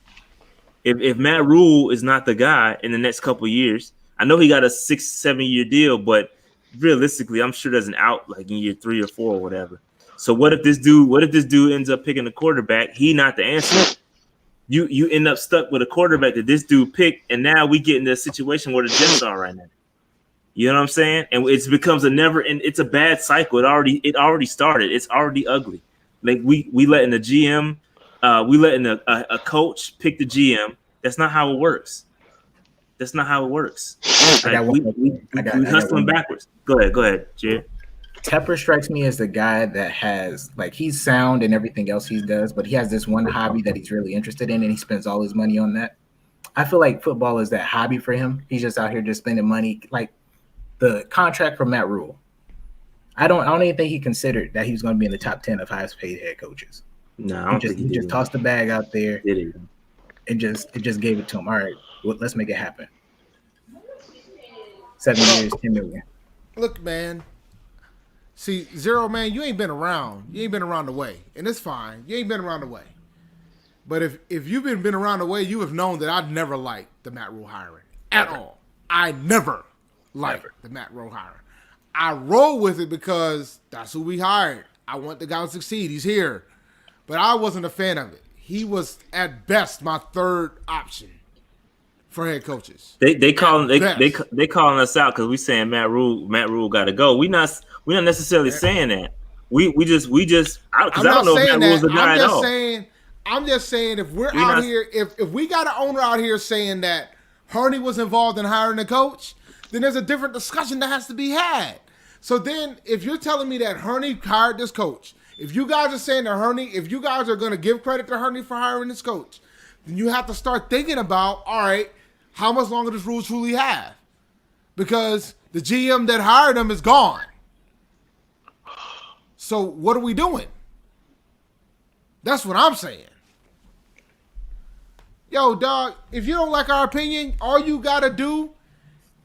If Matt Rule is not the guy in the next couple of years, I know he got a 6-7 year deal, but realistically, I'm sure there's an out like in year 3 or 4 or whatever. So what if this dude ends up picking a quarterback? He not the answer. You end up stuck with a quarterback that this dude picked, and now we get into a situation where the Jets are right now. You know what I'm saying? And it becomes it's a bad cycle. It already started. It's already ugly. Like we letting the GM, we letting a coach pick the GM. That's not how it works. Like, we hustling backwards. Go ahead, Jared. Tepper strikes me as the guy that has, like, he's sound in everything else he does, but he has this one hobby that he's really interested in, and he spends all his money on that. I feel like football is that hobby for him. He's just out here just spending money. Like the contract from Matt Rule, I don't even think he considered that he was going to be in the top 10 of highest paid head coaches. No, he just tossed the bag out there. And just gave it to him. All right, well, let's make it happen. 7 years, $10 million. Look, man. See, Zero, man, you ain't been around. You ain't been around the way. And it's fine. You ain't been around the way. But if you've been around the way, you have known that I'd never liked the Matt Rule hiring at all. I never liked the Matt Rule hiring. I roll with it because that's who we hired. I want the guy to succeed. He's here. But I wasn't a fan of it. He was, at best, my third option for head coaches. They calling us out because we saying Matt Rule got to go. We're not necessarily saying that. We just because I don't know if Matt Rule's the guy at all. I'm just saying if we're out here, if we got an owner out here saying that Herni was involved in hiring a coach, then there's a different discussion that has to be had. So then if you're telling me that Herni hired this coach, if you guys are saying that Herni, if you guys are going to give credit to Herni for hiring this coach, then you have to start thinking about, all right, how much longer does Rule truly have? Because the GM that hired him is gone. So what are we doing? That's what I'm saying. Yo, dog, if you don't like our opinion, all you got to do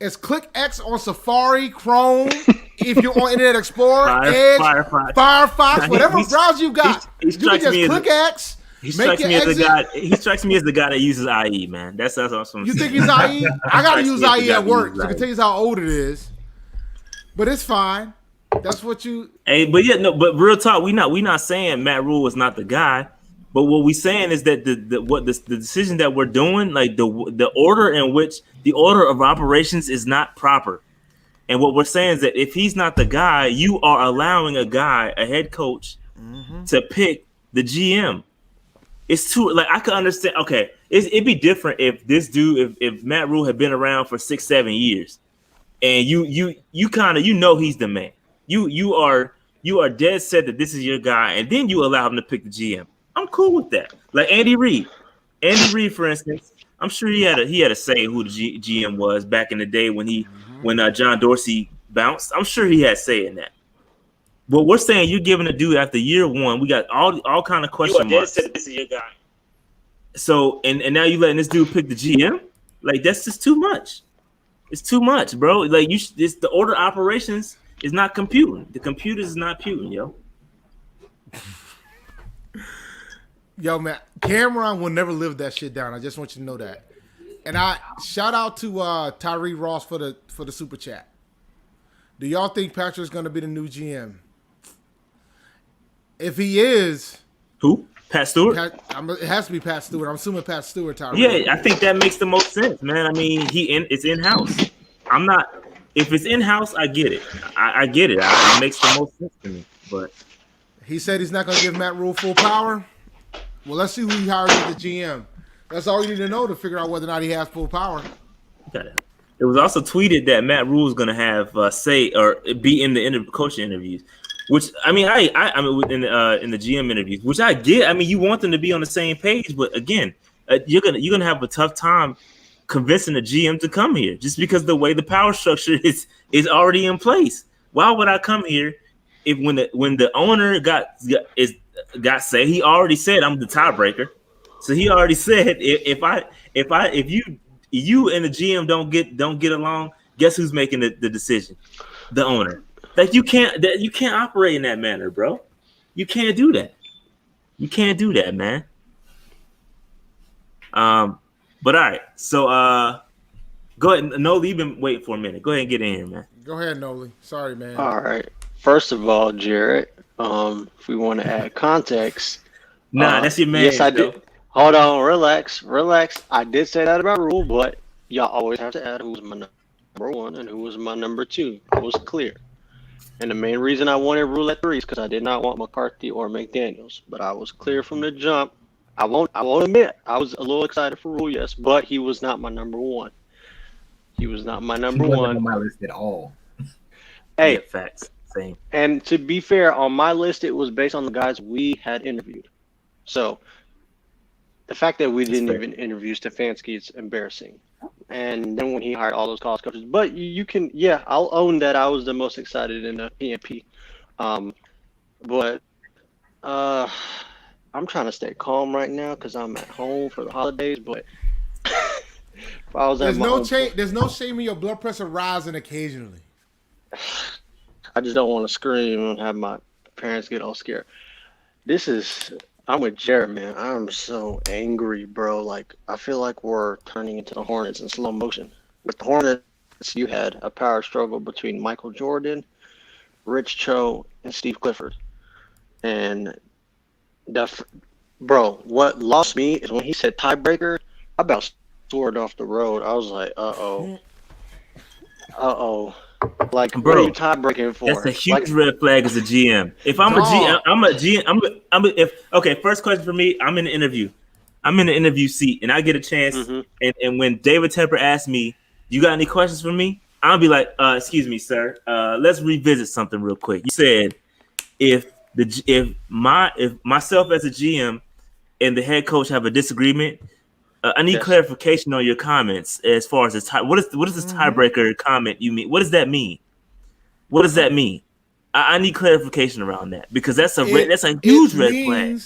is click X on Safari, Chrome, if you're on Internet Explorer, Edge, Firefox, whatever browser you got. You can just click X. He strikes me as the guy that uses IE, man. That's awesome. You think he's IE? I gotta use IE at work, so I can tell you how old it is. But it's fine. That's what you. Hey, but but real talk, we not saying Matt Rule is not the guy. But what we're saying is that the decision that we're doing, like the order of operations is not proper. And what we're saying is that if he's not the guy, you are allowing a head coach, to pick the GM. It's too, like, I could understand. Okay, it'd be different if this dude, if Matt Rule had been around for 6-7 years, and you kind of he's the man. You are dead set that this is your guy, and then you allow him to pick the GM. I'm cool with that. Like Andy Reid, for instance, I'm sure he had a say who the GM was back in the day when John Dorsey bounced. I'm sure he had say in that. But we're saying you're giving a dude after year one. We got all kind of question marks. This is your guy. So and now you letting this dude pick the GM? Like that's just too much. It's too much, bro. Like the order operations is not computing. The computers is not computing, yo. Yo, man, Cameron will never live that shit down. I just want you to know that. And I shout out to Tyree Ross for the super chat. Do y'all think Patrick's gonna be the new GM? If he is, who? Pat Stewart? It has to be Pat Stewart. I'm assuming Pat Stewart. Tyree. Yeah, I think that makes the most sense, man. I mean, it's in house. I'm not. If it's in house, I get it. I get it. It makes the most sense to me. But he said he's not gonna give Matt Rule full power. Well, let's see who he hires as the GM. That's all you need to know to figure out whether or not he has full power. It was also tweeted that Matt Rule is going to have say or be in the coaching interviews, which I mean, I mean in the GM interviews, which I get. I mean, you want them to be on the same page, but again, you're gonna have a tough time convincing the GM to come here just because the way the power structure is already in place. Why would I come here if when the owner got say he already said I'm the tiebreaker, so he already said if you and the GM don't get along, guess who's making the decision? The owner. Like you can't operate in that manner, bro. You can't do that. You can't do that, man. But all right, so go ahead. Noli, you've been waiting for a minute. Go ahead and get in here, man. Go ahead, Noli. Sorry, man. All right. First of all, Jared, if we want to add context. Nah, that's your man. Yes, I did. Hold on, relax. I did say that about Rule, but y'all always have to add who was my number one and who was my number two. It was clear. And the main reason I wanted Rule at 3 is because I did not want McCarthy or McDaniels. But I was clear from the jump. I won't admit I was a little excited for Rule, yes, but he was not my number one. He was not my number one on my list at all. Hey, yeah, facts. Same. And to be fair, on my list, it was based on the guys we had interviewed. So the fact that we didn't even interview Stefanski is embarrassing. And then when he hired all those college coaches, but you can, yeah, I'll own that I was the most excited in the PNP. But I'm trying to stay calm right now because I'm at home for the holidays. But if I was there's no shame in your blood pressure rising occasionally. I just don't want to scream and have my parents get all scared. I'm with Jared, man. I'm so angry, bro. Like, I feel like we're turning into the Hornets in slow motion. With the Hornets, you had a power struggle between Michael Jordan, Rich Cho, and Steve Clifford. And, bro, what lost me is when he said tiebreaker, I about soared off the road. I was like, uh-oh. Like, bro, what are you tie breaking for? That's a huge red flag as a GM. If I'm a GM, okay, first question for me, I'm in the interview. I'm in the interview seat, and I get a chance. Mm-hmm. And when David Tepper asks me, "You got any questions for me?" I'll be like, "Excuse me, sir. Let's revisit something real quick." You said if myself as a GM and the head coach have a disagreement, I need clarification on your comments as far as this what is this tiebreaker comment you mean? What does that mean? What does that mean? I need clarification around that because that's a huge red flag.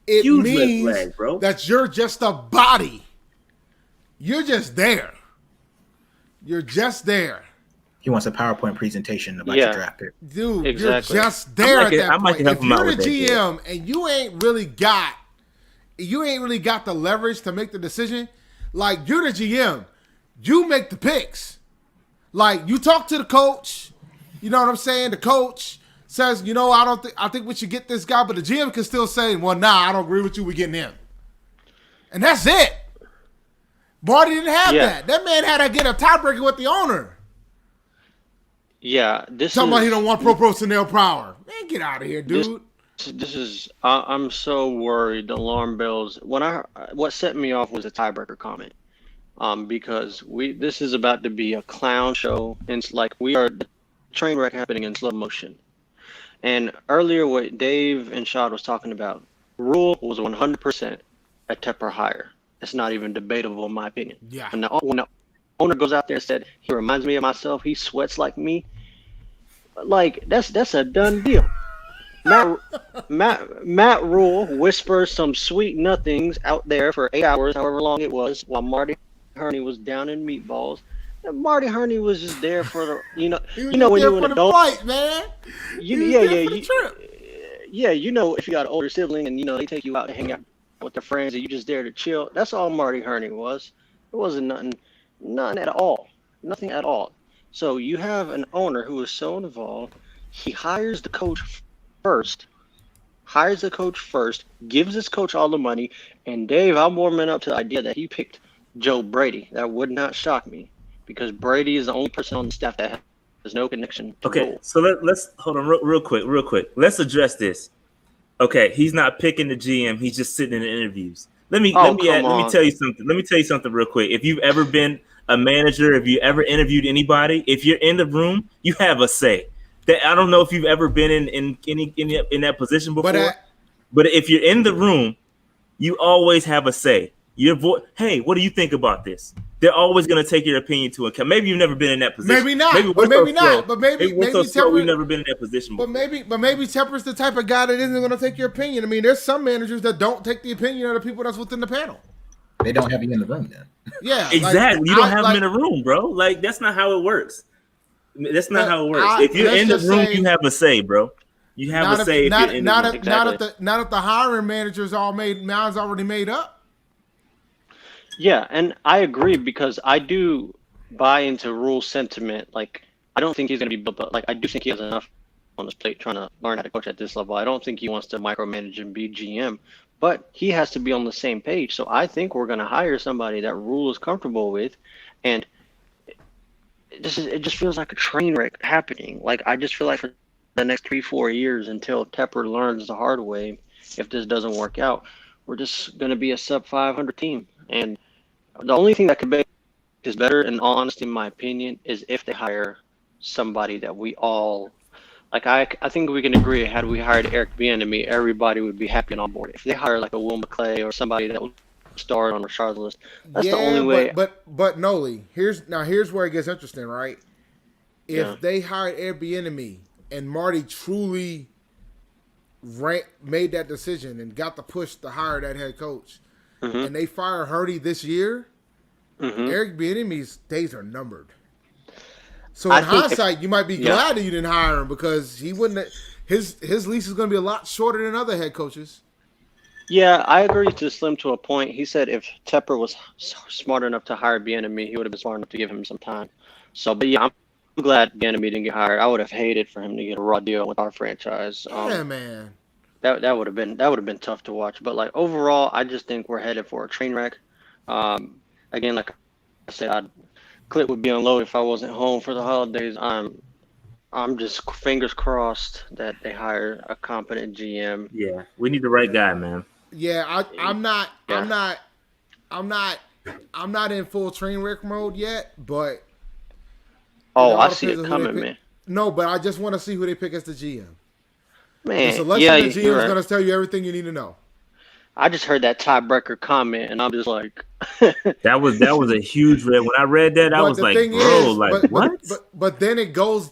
It means red flag, bro. That you're just a body. You're just there. You're just there. He wants a PowerPoint presentation about your draft pick. Dude, exactly. You're just there at that point. If you're the GM and you ain't really got the leverage to make the decision, like you're the GM, you make the picks. Like you talk to the coach, you know what I'm saying? The coach says, I think we should get this guy, but the GM can still say, well, nah, I don't agree with you, we're getting him. And that's it. Marty didn't have that. That man had to get a tiebreaker with the owner. Yeah, somebody who don't want pro personnel power. Man, get out of here, dude. This is I'm so worried. The alarm bells. What set me off was a tiebreaker comment, because this is about to be a clown show, and it's like we are the train wreck happening in slow motion. And earlier, what Dave and Shad was talking about, Rule was 100% a Tepper hire. It's not even debatable, in my opinion. Yeah. When the owner goes out there and said he reminds me of myself, he sweats like me. Like that's a done deal. Matt Rule whispers some sweet nothings out there for 8 hours, however long it was, while Marty Hurney was down in meatballs. And Marty Hurney was just there for the, when you're an adult, flight, man. If you got an older sibling and they take you out to hang out with their friends and you just there to chill. That's all Marty Hurney was. It wasn't nothing at all, nothing at all. So you have an owner who is so involved. He hires the coach first, gives his coach all the money, and Dave, I'm warming up to the idea that he picked Joe Brady. That would not shock me because Brady is the only person on the staff that has no connection to Okay, goal. so let's hold on real quick. Let's address this. Okay, he's not picking the GM. He's just sitting in the interviews. Let me tell you something. Let me tell you something real quick. If you've ever been a manager, if you ever interviewed anybody, if you're in the room, you have a say. That I don't know if you've ever been in that position before, but if you're in the room, you always have a say. Hey, what do you think about this? They're always going to take your opinion to account. Maybe you've never been in that position. Maybe not. Maybe we've never been in that position before. But maybe Tepper's the type of guy that isn't going to take your opinion. I mean, there's some managers that don't take the opinion of the people that's within the panel. They don't have you in the room then. Yeah, exactly. You don't have them in the room, bro. Like that's not how it works. That's not how it works. If you're in the room, you have a say, bro. You have a say. Not if the hiring manager's mine's already made up. Yeah, and I agree because I do buy into Rule's sentiment. Like, I don't think he's going to be, but like, I do think he has enough on his plate trying to learn how to coach at this level. I don't think he wants to micromanage and be GM, but he has to be on the same page. So I think we're going to hire somebody that Rule is comfortable with, and it just feels like a train wreck happening. Like, I just feel like for the next 3-4 years until Tepper learns the hard way, if this doesn't work out, we're just going to be a sub 500 team. And the only thing that could make this better, in all honesty, in my opinion, is if they hire somebody that we all like. I think we can agree. Had we hired Eric Bieniemy, everybody would be happy and on board. If they hire like a Will McClay or somebody that would start on Rashad's list, that's the only way. But Noli, here's where it gets interesting, right? If they hired Eric Bieniemy and Marty truly made that decision and got the push to hire that head coach. Mm-hmm. And they fire Herni this year, Eric Bieniemy's days are numbered. So in hindsight, you might be glad that you didn't hire him because he wouldn't. His lease is going to be a lot shorter than other head coaches. Yeah, I agree to Slim to a point. He said if Tepper was smart enough to hire Bieniemy, he would have been smart enough to give him some time. So, but yeah, I'm glad Bieniemy didn't get hired. I would have hated for him to get a raw deal with our franchise. Yeah, man. That would have been tough to watch. But like overall, I just think we're headed for a train wreck. Again, like I said, clip would be unloaded if I wasn't home for the holidays. I'm just fingers crossed that they hire a competent GM. Yeah, we need the right guy, man. Yeah, I'm not in full train wreck mode yet, but I see it coming, man. No, but I just want to see who they pick as the GM. Man, the selection of the GM is going to tell you everything you need to know. I just heard that tiebreaker comment, and I'm just like, that was a huge red. When I read that, I was like, bro, what? But then it goes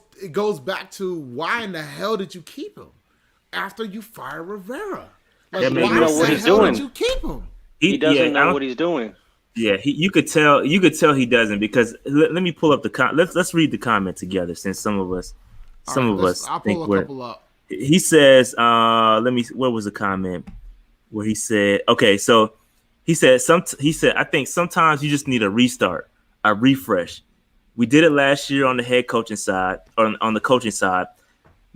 back to why in the hell did you keep him after you fire Rivera? Like, why what he's doing? Did you keep him? He doesn't know what he's doing. Yeah, you could tell he doesn't because let me pull up let's read the comment together since some of us I'll think pull a couple up. He says, what was the comment where he said, okay, so he said, I think sometimes you just need a restart, a refresh. We did it last year on the head coaching side, on the coaching side.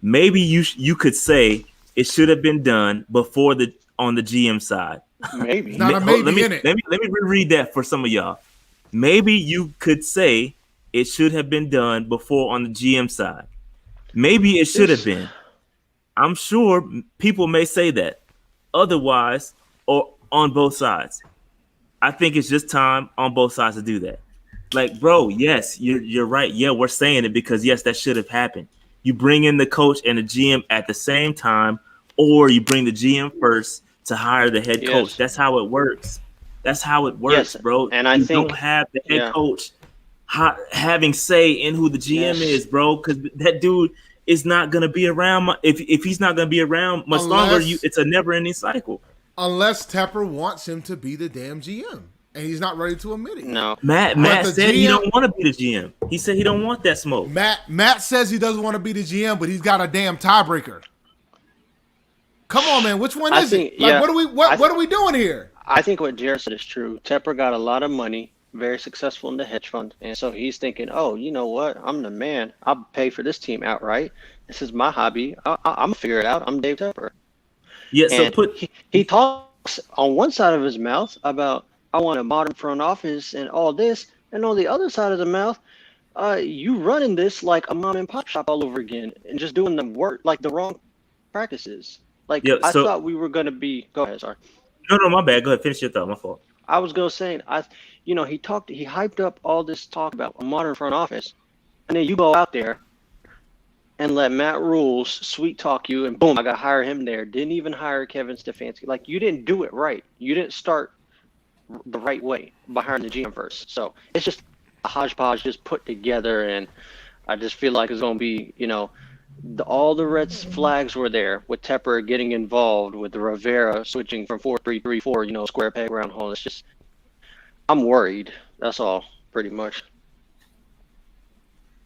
Maybe you could say it should have been done before on the GM side. Maybe. Let me reread that for some of y'all. Maybe you could say it should have been done before on the GM side. Maybe it should have been. I'm sure people may say that otherwise or on both sides. I think it's just time on both sides to do that. Like, bro, yes, you're right. Yeah, we're saying it because, yes, that should have happened. You bring in the coach and the GM at the same time, or you bring the GM first to hire the head coach. That's how it works. That's how it works, bro. And I think don't have the head coach having say in who the GM is, bro, because that dude is not going to be around. If he's not going to be around much longer, it's a never-ending cycle. Unless Tepper wants him to be the damn GM, and he's not ready to admit it. No, Matt said he don't want to be the GM. He said he don't want that smoke. Matt says he doesn't want to be the GM, but he's got a damn tiebreaker. Come on, man. Which one is it? Like, what are we doing here? I think what Jared said is true. Tepper got a lot of money, very successful in the hedge fund, and so he's thinking, oh, you know what? I'm the man. I'll pay for this team outright. This is my hobby. I'm gonna figure it out. I'm Dave Tepper. Yeah. And he talks on one side of his mouth about I want a modern front office and all this, and on the other side of the mouth, you running this like a mom and pop shop all over again, and just doing the work like the wrong practices. Like I thought we were gonna be. Go ahead, sorry. No, my bad. Go ahead, finish your thought. My fault. I was gonna say, he hyped up all this talk about a modern front office, and then you go out there and let Matt Rules sweet talk you, and boom, I got to hire him there. Didn't even hire Kevin Stefanski. Like, you didn't do it right. You didn't start the right way by hiring the GM first. So it's just a hodgepodge just put together, and I just feel like it's gonna be, all the red flags were there with Tepper getting involved, with the Rivera switching from 4-3-3-4, square peg round hole. It's just, I'm worried. That's all, pretty much.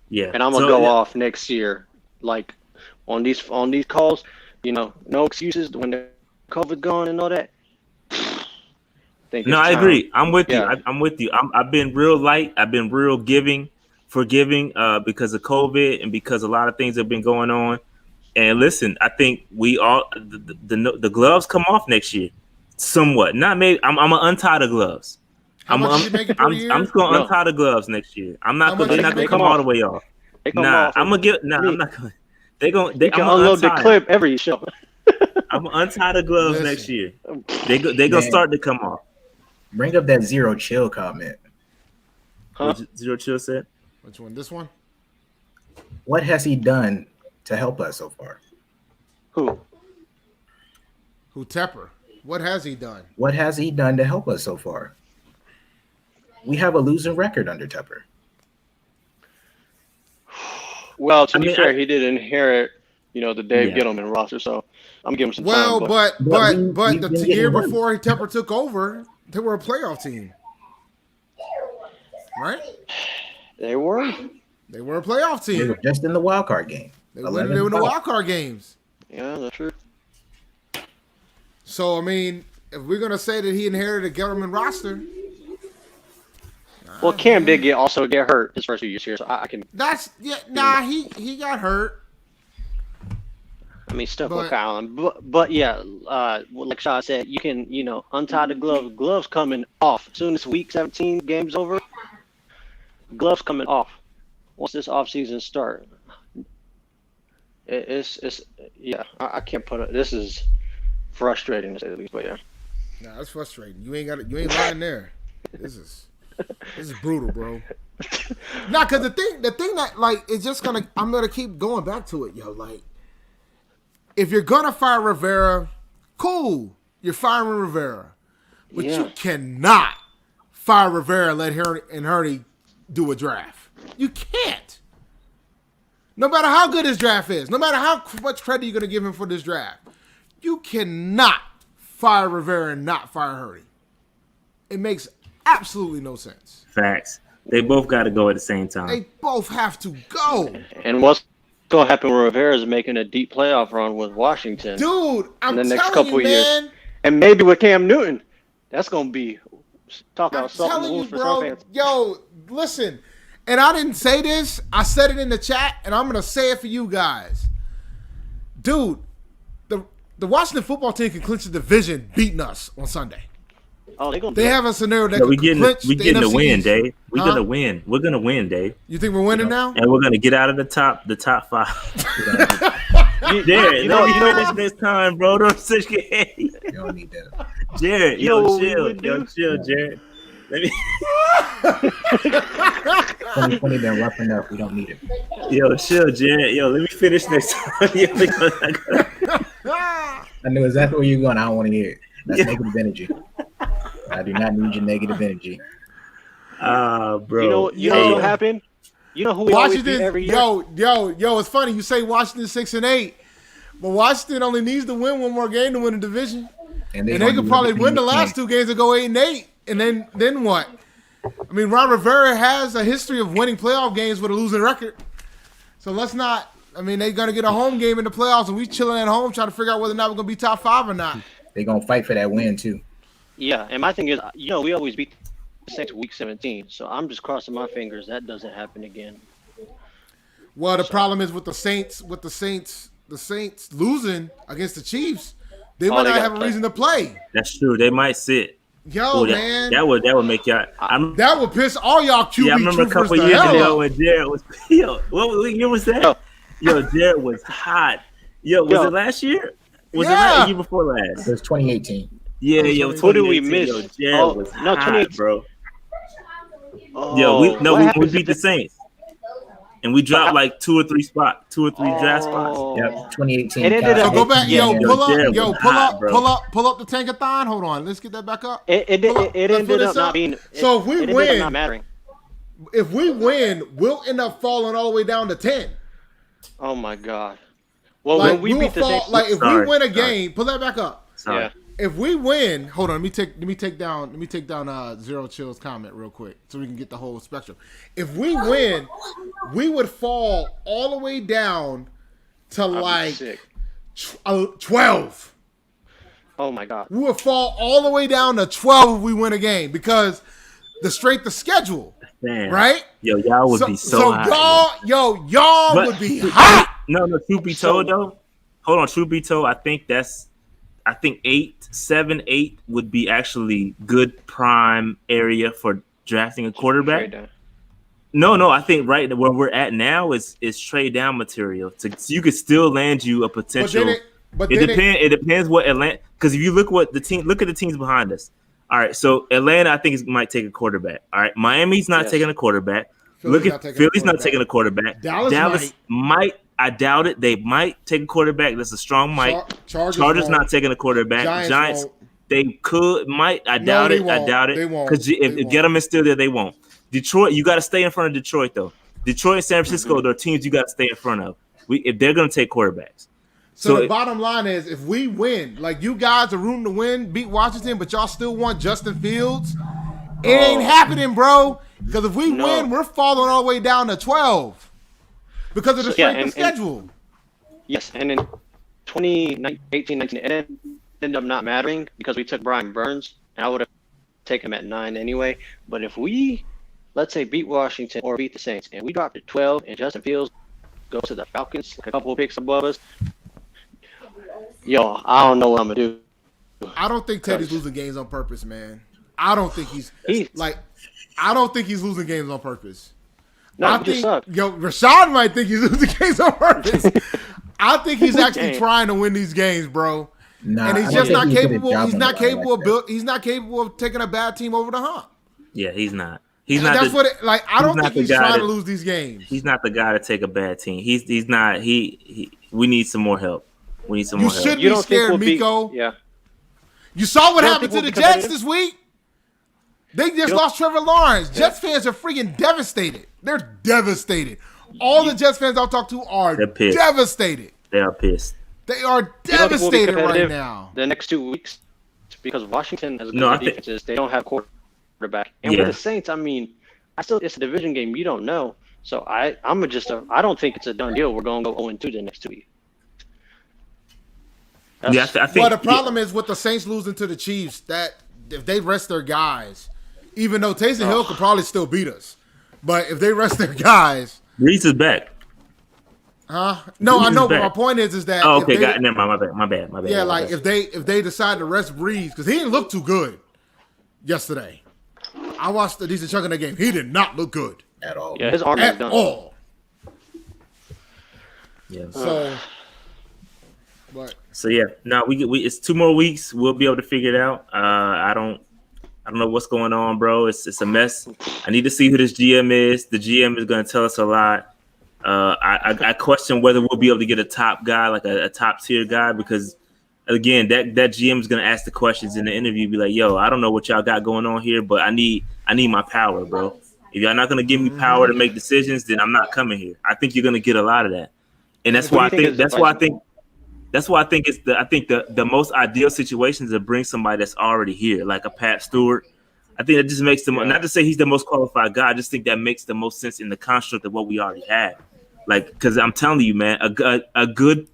Yeah. And I'm gonna go off next year, like on these calls. No excuses when the COVID gone and all that. I agree. I'm with you. I'm with you. I've been real light. I've been real forgiving because of COVID and because a lot of things have been going on. And listen, I think we all the gloves come off next year, somewhat. Not maybe. I'm gonna untie the gloves. I'm just gonna untie the gloves next year. They're not gonna come all the way off. I'm not gonna. They gonna unload the clip every show. I'm gonna untie the gloves next year. They gonna start to come off. Bring up that zero chill comment. Zero chill said. Which one? This one? What has he done to help us so far? Who? Tepper. What has he done? What has he done to help us so far? We have a losing record under Tepper. Well, to be fair, he did inherit, the Dave Gettleman roster, so I'm giving him some time. But the year before Tepper took over, they were a playoff team, right? They were. They were a playoff team. They were just in the wild card game. They were in the wild card games. Yeah, that's true. So, I mean, if we're going to say that he inherited a Gettleman roster. Well, Cam did also get hurt his first few years here, so I can. He got hurt. I mean, stuff with Allen, but yeah, like Shaw said, you can untie the gloves. Gloves coming off as soon as week 17 game's over. Gloves coming off once this offseason start. I can't put it. This is frustrating to say the least, but yeah. Nah, it's frustrating. You ain't lying there. This is brutal, bro. Because the thing that is just I'm gonna keep going back to it, yo. Like, if you're gonna fire Rivera, cool, you're firing Rivera, but you cannot fire Rivera and let Herni do a draft. You can't. No matter how good his draft is, no matter how much credit you're gonna give him for this draft, you cannot fire Rivera and not fire Herni. It makes absolutely no sense. Facts. They both got to go at the same time. They both have to go. And what's going to happen when Rivera is making a deep playoff run with Washington? Dude, in the next couple years. And maybe with Cam Newton. That's going to be about something for some fans. Yo, listen. And I didn't say this. I said it in the chat, and I'm going to say it for you guys. Dude, the Washington football team can clinch the division beating us on Sunday. Oh, they have a scenario that we getting the win, Dave. We're gonna win. We're gonna win, Dave. You think we're winning now? And we're gonna get out of the top 5. Jared, let me finish this time, bro. Don't such get. You don't need that. Jared, chill, Jared. Let me. 2020 been rough enough. We don't need it. Yo, chill, Jared. Yo, let me finish this time. I knew exactly where you're going. I don't want to hear it. That's negative energy. I do not need your negative energy. Bro. You know what happened? You know who we always beat Washington, every year? yo, it's funny. You say Washington 6-8, but Washington only needs to win one more game to win the division. And they could probably win the last 2 games and go 8-8. And then what? I mean, Ron Rivera has a history of winning playoff games with a losing record. So let's not. I mean, they're going to get a home game in the playoffs, and we chilling at home trying to figure out whether or not we're going to be top 5 or not. They're going to fight for that win, too. Yeah, and my thing is, we always beat the Saints week 17, so I'm just crossing my fingers that doesn't happen again. Well, the problem is with the Saints losing against the Chiefs, they might not have a reason to play. That's true. They might sit. Man, that would make y'all. That would piss all y'all QB. Yeah, I remember a couple years ago when Jared was. What year was that? Yo, Jared was hot. Was it last year? Was it the year before last? It was 2018. Yeah, Who did we miss? Yo, Jared was hot, 2018, bro. We beat the Saints, and we dropped like 2 or 3 draft spots. Yep, 2018. It ended up. So go back, pull up the Tankathon. Hold on, let's get that back up. It ended up not being. So if we win, not mattering. If we win, we'll end up falling all the way down to 10. Oh my god. Well, like, when we beat the Saints, if we win a game, pull that back up. Yeah. If we win, hold on, let me take down Zero Chill's comment real quick so we can get the whole spectrum. If we win, we would fall all the way down to 12. Oh my god. We would fall all the way down to 12 if we win a game because the strength of schedule. Damn. Right? Yo, y'all would be so hot. Y'all would be hot. No, truth be told though. Hold on, truth be told, I think 7, 8 would be actually good prime area for drafting a quarterback. No, I think right where we're at now is trade down material. So you could still land you a potential. It depends what Atlanta, because if you look at the teams behind us. All right, so Atlanta, I think might take a quarterback. All right, Miami's not taking a quarterback. Philly's not taking a quarterback. Dallas might. I doubt it. They might take a quarterback. That's a strong might. Chargers not taking a quarterback. Giants they might. I doubt it. They won't. Because if Gettleman's still there, they won't. Detroit, you got to stay in front of Detroit though. Detroit and San Francisco, they're teams you got to stay in front of. If they're going to take quarterbacks. So the bottom line is, if we win, like you guys are rooting to win, beat Washington, but y'all still want Justin Fields, it ain't happening, bro. Because if we win, we're falling all the way down to 12 because of the strength of schedule. Yes, and in 2018, 19, it ended up not mattering because we took Brian Burns, and I would have taken him at 9 anyway. But if we, let's say, beat Washington or beat the Saints, and we drop to 12, and Justin Fields goes to the Falcons, like a couple of picks above us, yo, I don't know what I'm gonna do. I don't think Teddy's losing games on purpose, man. I don't think he's losing games on purpose. No, I think Rashad might think he's losing games on purpose. I think he's actually trying to win these games, bro. And he's just not capable. He's not capable of taking a bad team over the hump. Yeah, he's not. I don't think he's trying to lose these games. He's not the guy to take a bad team. He's not. We need some more help. We need some more help. You should be scared, Miko. Yeah. You saw what happened to the Jets this week? They just lost Trevor Lawrence. Jets fans are freaking devastated. They're devastated. All the Jets fans I've talked to are devastated. They are pissed. They are devastated right now. The next 2 weeks, because Washington has good defenses, they don't have quarterback. And with the Saints, I mean, it's a division game. You don't know. So I don't think it's a done deal. We're going to go 0-2 the next 2 weeks. I think. Well, the problem is with the Saints losing to the Chiefs, that if they rest their guys, even though Taysom Hill could probably still beat us, but if they rest their guys, Reese is back. Huh? No, I know, but my point is that. Oh, okay, never mind. My bad. Yeah, like if they decide to rest Breeze, because he didn't look too good yesterday. I watched a decent chunk of that game. He did not look good at all. Yeah, his arm is done. At all. Yeah. So yeah, no, we it's 2 more weeks. We'll be able to figure it out. I don't know what's going on, bro. It's a mess. I need to see who this GM is. The GM is going to tell us a lot. I question whether we'll be able to get a top guy, like a top tier guy, because again, that GM is going to ask the questions in the interview. Be like, yo, I don't know what y'all got going on here, but I need my power, bro. If y'all not gonna give me power to make decisions, then I'm not coming here. I think you're gonna get a lot of that, and that's why I think it's the most ideal situation is to bring somebody that's already here, like a Pat Stewart. I think that just makes them not to say he's the most qualified guy. I just think that makes the most sense in the construct of what we already have. Like, because I'm telling you, man, a good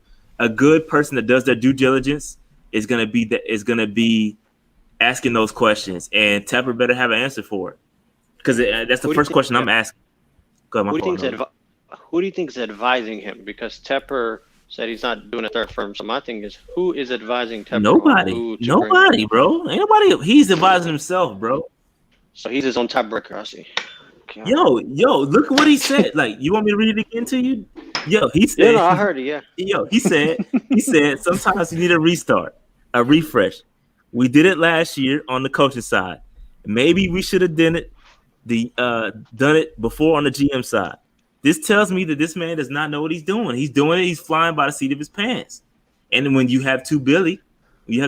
person that does their due diligence is gonna be asking those questions, and Tepper better have an answer for it. Because that's the first question I'm asking. Who do you think is advising him? Because Tepper said he's not doing a third firm. So my thing is, who is advising Tepper? Nobody, bro. Ain't nobody. He's advising himself, bro. So he's his own tiebreaker, I see. God. Yo, look at what he said. Like, you want me to read it again to you? Yo, he said. Yeah, no, I heard it. Yeah. Yo, he said sometimes you need a restart, a refresh. We did it last year on the coaching side. Maybe we should have done it before on the GM side. This tells me that this man does not know what he's doing. He's doing it. He's flying by the seat of his pants. And when you have two Billy, you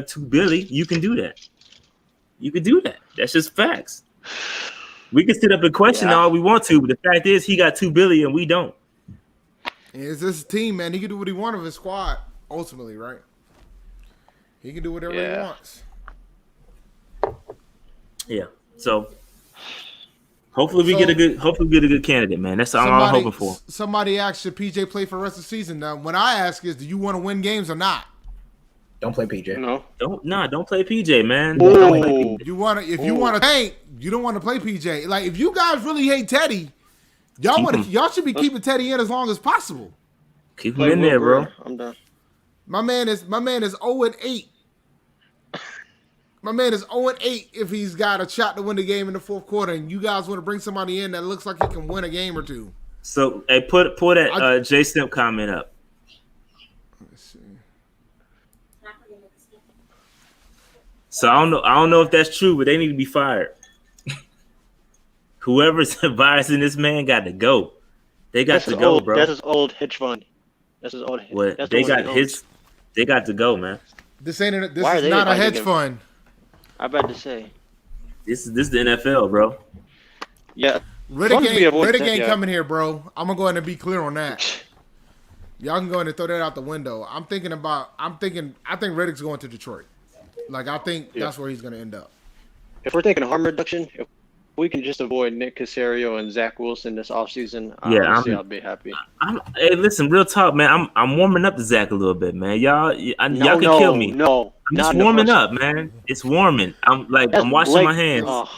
can do that. You can do that. That's just facts. We can sit up and question all we want to, but the fact is he got 2 Billy and we don't. It's his team, man. He can do what he wants with his squad, ultimately, right? He can do whatever he wants. Yeah. So hopefully we get a good candidate, man. That's all I'm hoping for. Somebody asked, should PJ play for the rest of the season? Now, when I ask is, do you want to win games or not? Don't play PJ. No. Don't play PJ, man. Don't play PJ. You want to tank, you don't want to play PJ. Like, if you guys really hate Teddy, y'all should be keeping Teddy in as long as possible. Keep him in there, bro. I'm done. My man is 0-8. My man is 0-8 if he's got a shot to win the game in the fourth quarter, and you guys want to bring somebody in that looks like he can win a game or two. So, hey, pull that J Stimp comment up. Let's see. So I don't know if that's true, but they need to be fired. Whoever's advising this man got to go. They got to go, bro. That's his old hedge fund. That's his old. They got to go, man. This is not a hedge fund. I about to say. This is the NFL, bro. Yeah. Riddick ain't coming here, bro. I'm gonna go ahead and be clear on that. Y'all can go ahead and throw that out the window. I think Riddick's going to Detroit. Like, I think that's where he's gonna end up. If we're thinking harm reduction, if we can just avoid Nick Caserio and Zach Wilson this offseason, I'll be happy. Hey, listen, real talk, man. I'm warming up to Zach a little bit, man. Y'all can kill me. No, I'm just warming up, man. It's warming. I'm washing my hands. Oh.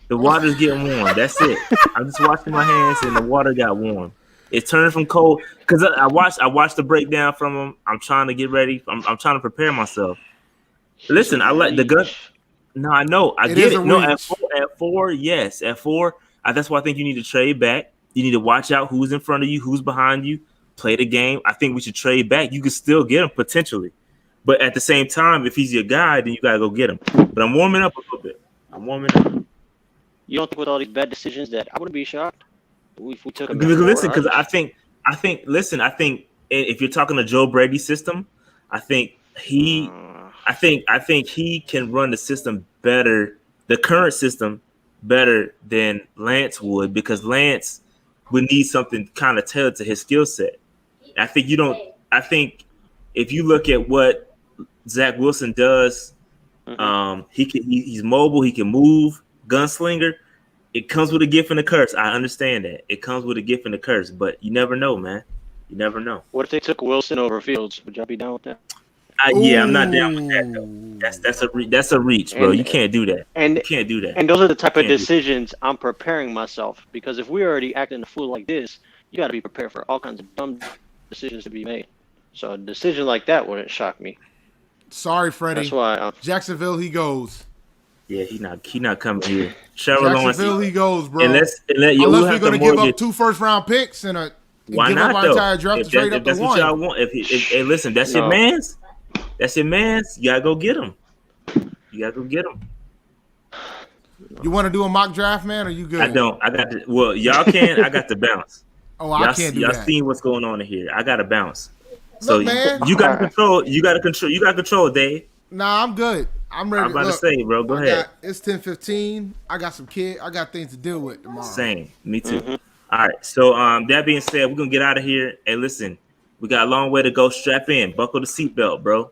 The water's getting warm. That's it. I'm just washing my hands, and the water got warm. It's turning from cold because I watched the breakdown from him. I'm trying to get ready. I'm trying to prepare myself. Listen, I like the gun. No, I know. I get it. No, at four, yes. At 4, that's why I think you need to trade back. You need to watch out who's in front of you, who's behind you. Play the game. I think we should trade back. You could still get him potentially. But at the same time, if he's your guy, then you got to go get him. But I'm warming up a little bit. You don't think with all these bad decisions that I wouldn't be shocked if we took him? Listen, because I think if you're talking to Joe Brady's system, I think he can run the system better, the current system better than Lance would, because Lance would need something kind of tailored to his skill set. I think if you look at what Zach Wilson does, he's mobile, he can move, gunslinger. It comes with a gift and a curse. I understand that. It comes with a gift and a curse, but you never know, man. You never know. What if they took Wilson over Fields? Would y'all be down with that? I'm not down with that though. That's a reach, bro. You can't do that. You can't do that. And those are the type of decisions I'm preparing myself, because if we're already acting a fool like this, you got to be prepared for all kinds of dumb decisions to be made. So a decision like that wouldn't shock me. Sorry, Freddie. That's why Jacksonville he goes. Yeah, he not coming here. Jacksonville he goes, bro. Unless we're gonna give up 2 first-round picks and why not our entire draft to trade up to 1. What y'all want. Hey, listen, that's your man's. That's your man's. You gotta go get him. You want to do a mock draft, man? Or you good? I don't. Y'all can. I got to bounce. I can't do that. Y'all seen what's going on in here? I got to bounce. So Look, man. You got to control. You got to control, Dave. Nah, I'm good. I'm ready. I'm about Look, to say, bro. Go ahead. It's 10:15. I got some kid. I got things to deal with tomorrow. Same. Me too. All right. So that being said, we're gonna get out of here. Hey, listen, we got a long way to go. Strap in. Buckle the seatbelt, bro.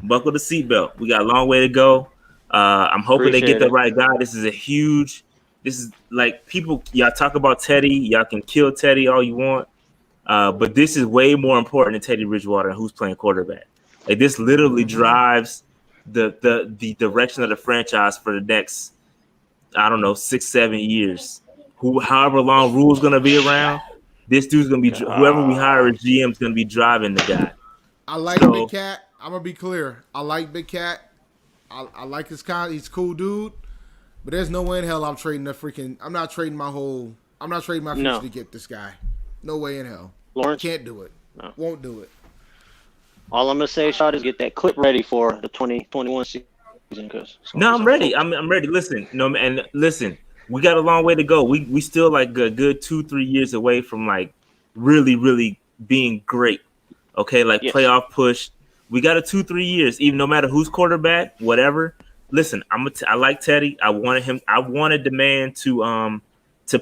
Buckle the seatbelt. We got a long way to go. I'm hoping they get the right guy. This is like people. Y'all talk about Teddy. Y'all can kill Teddy all you want. But this is way more important than Teddy Bridgewater and who's playing quarterback. Like this literally drives the direction of the franchise for the next, I don't know, 6-7 years. However long Rule's gonna be around, this dude's gonna be whoever we hire as GM is gonna be driving the guy. I like Big Cat. I'm gonna be clear. I like Big Cat. I like his kind. He's a cool dude. But there's no way in hell I'm trading I'm not trading my future to get this guy. No way in hell. Lawrence can't do it. No. Won't do it. All I'm gonna say, Shot, is get that clip ready for the 2021 season. No, I'm ready. I'm ready. Listen, listen. We got a long way to go. We still like a good 2-3 years away from like really, really being great. Okay, like playoff push. We got a 2-3 years, even no matter who's quarterback, whatever. Listen, I like Teddy. I wanted the man to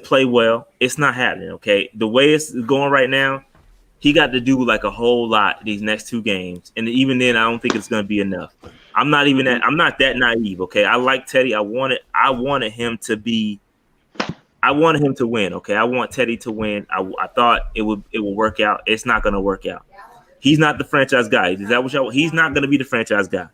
play well. It's not happening. Okay, the way it's going right now, he got to do like a whole lot these next 2 games, and even then, I don't think it's going to be enough. I'm not that naive. Okay, I like Teddy. I wanted him to win. Okay, I want Teddy to win. I thought it would work out. It's not going to work out. He's not the franchise guy. Is that what y'all? He's not going to be the franchise guy.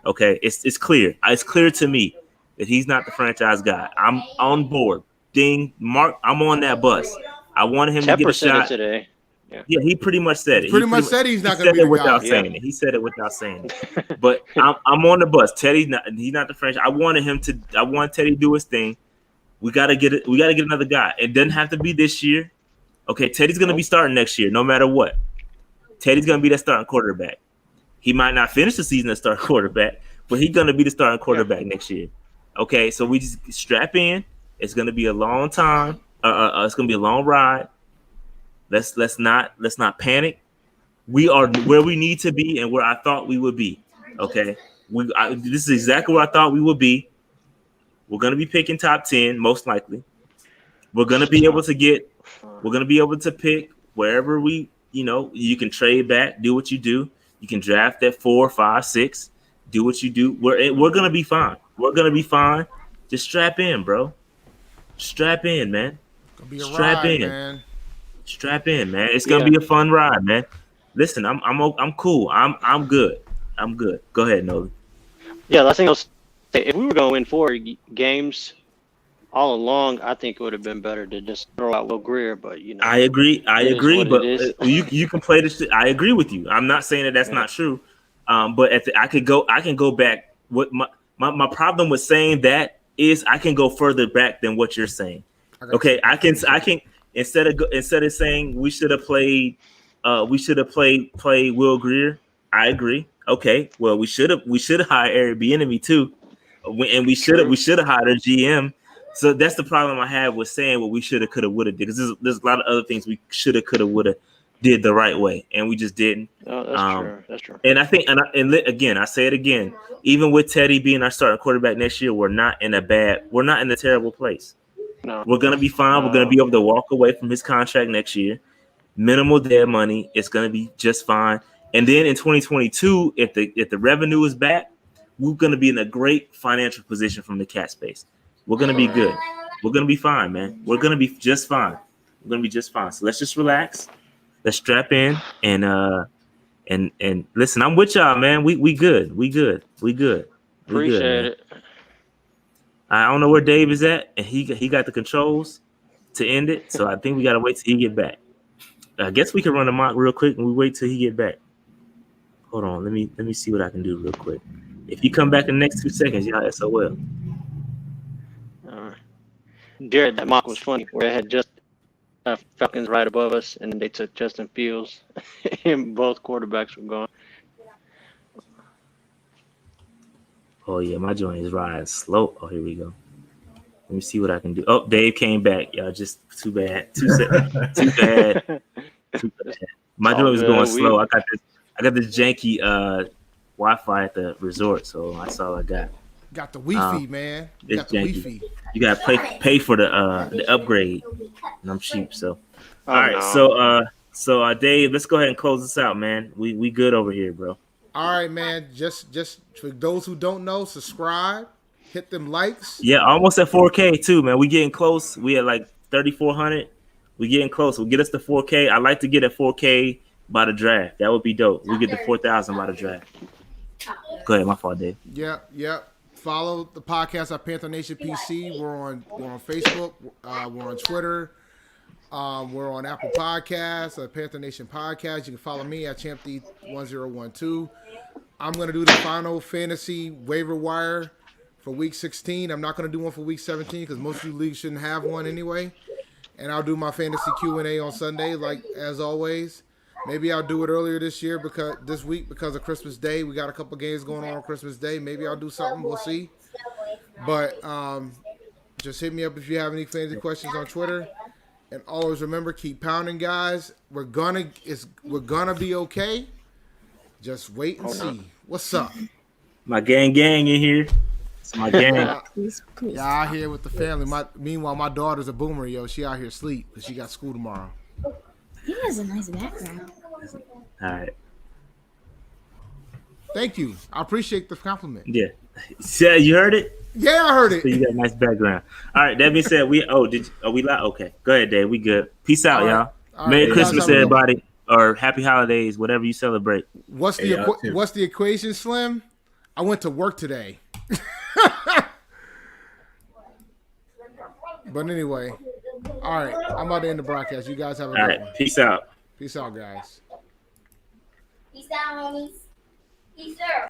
Okay, it's clear. It's clear to me that he's not the franchise guy. I'm on board. Ding, Mark. I'm on that bus. I wanted him to get a shot today. Yeah, he pretty much said it. Pretty much said he's not going to be the without guy. saying it. He said it without saying it. But I'm on the bus. He's not the franchise. I want Teddy to do his thing. We gotta get it. We gotta get another guy. It doesn't have to be this year. Okay, Teddy's gonna be starting next year, no matter what. Teddy's gonna be that starting quarterback. He might not finish the season as starting quarterback, but he's gonna be the starting quarterback next year. Okay, so we just strap in. It's gonna be a long time. It's gonna be a long ride. Let's not panic. We are where we need to be and where I thought we would be. Okay, this is exactly where I thought we would be. We're gonna be picking top 10 most likely. We're gonna be able to pick wherever you can trade back, do what you do. You can draft at 4, 5, 6, do what you do. We're gonna be fine. We're gonna be fine. Just strap in, bro. Strap in, man. Gonna be a strap ride, in, man. Strap in, man. It's gonna be a fun ride, man. Listen, I'm cool. I'm good. I'm good. Go ahead, Nolan. Yeah, last thing I'll say, if we were going to win 4 games all along, I think it would have been better to just throw out Will Greer. But I agree. But you can play this. I agree with you. I'm not saying that that's not true. But I can go back. What my problem with saying that is I can go further back than what you're saying. Okay, I can instead of saying we should have played Will Greer. I agree. Okay, well we should have hired Eric Bieniemy too, and we should have hired a GM. So that's the problem I have with saying what we should have, could have, would have did, because there's a lot of other things we should have, could have, would have did the right way, and we just didn't. Oh, that's true. That's true. And I think, I say it again, even with Teddy being our starting quarterback next year, we're not in a terrible place. No. We're gonna be fine. We're gonna be able to walk away from his contract next year. Minimal dead money. It's gonna be just fine. And then in 2022, if the revenue is back, we're gonna be in a great financial position from the cap space. We're gonna be good. We're gonna be fine, man. We're gonna be just fine. We're gonna be just fine. So let's just relax. Let's strap in and listen. I'm with y'all, man. We good. We good. Appreciate it. I don't know where Dave is at, and he got the controls to end it. So I think we gotta wait till he get back. I guess we can run a mock real quick, and we wait till he get back. Hold on, let me see what I can do real quick. If you come back in the next 2 seconds, y'all SOL. All right. Jared, that mock was funny. Where they had just Falcons right above us, and then they took Justin Fields, and both quarterbacks were gone. Oh yeah, my joint is riding slow. Oh, here we go. Let me see what I can do. Oh, Dave came back. Y'all just too bad. Too bad. My joint was going slow. I got this janky Wi-Fi at the resort, so that's all I got. Got the Wi-Fi, man. You It's got the janky. Wi-Fi. You gotta pay for the upgrade, and I'm cheap. So, Oh, all right. no. So Dave, let's go ahead and close this out, man. We good over here, bro. All right, man. Just for those who don't know, subscribe, hit them likes. Yeah, almost at 4K too, man. We getting close. We at like 3,400. We getting close. We'll get us to 4K. I'd like to get at 4K by the draft. That would be dope. We get to 4,000 by the draft. Go ahead, my fault, Dave. Yep. Follow the podcast at Panther Nation PC. We're on Facebook. We're on Twitter. We're on Apple Podcasts, Panther Nation Podcast. You can follow me at ChampD1012. I'm going to do the final fantasy waiver wire for week 16. I'm not going to do one for week 17 because most of you leagues shouldn't have one anyway. And I'll do my fantasy Q&A on Sunday, like as always. Maybe I'll do it earlier this week because of Christmas Day. We got a couple games going on Christmas Day. Maybe I'll do something. We'll see. But just hit me up if you have any fantasy questions on Twitter. And always remember, keep pounding, guys. We're gonna be okay. Just wait and see. What's up? My gang in here. It's my gang. Yeah, out here with the family. Meanwhile, my daughter's a boomer, yo. She out here asleep because she got school tomorrow. He has a nice background. All right. Thank you. I appreciate the compliment. Yeah. You heard it? Yeah, I heard it. So you got a nice background. All right. That being said, we live? Okay. Go ahead, Dave. We good. Peace out, y'all. Merry Christmas, everybody, or happy holidays, whatever you celebrate. What's the equation, Slim? I went to work today. But anyway, all right. I'm about to end the broadcast. You guys have a good one. Peace out. Peace out, guys. Peace out, homies. Peace out.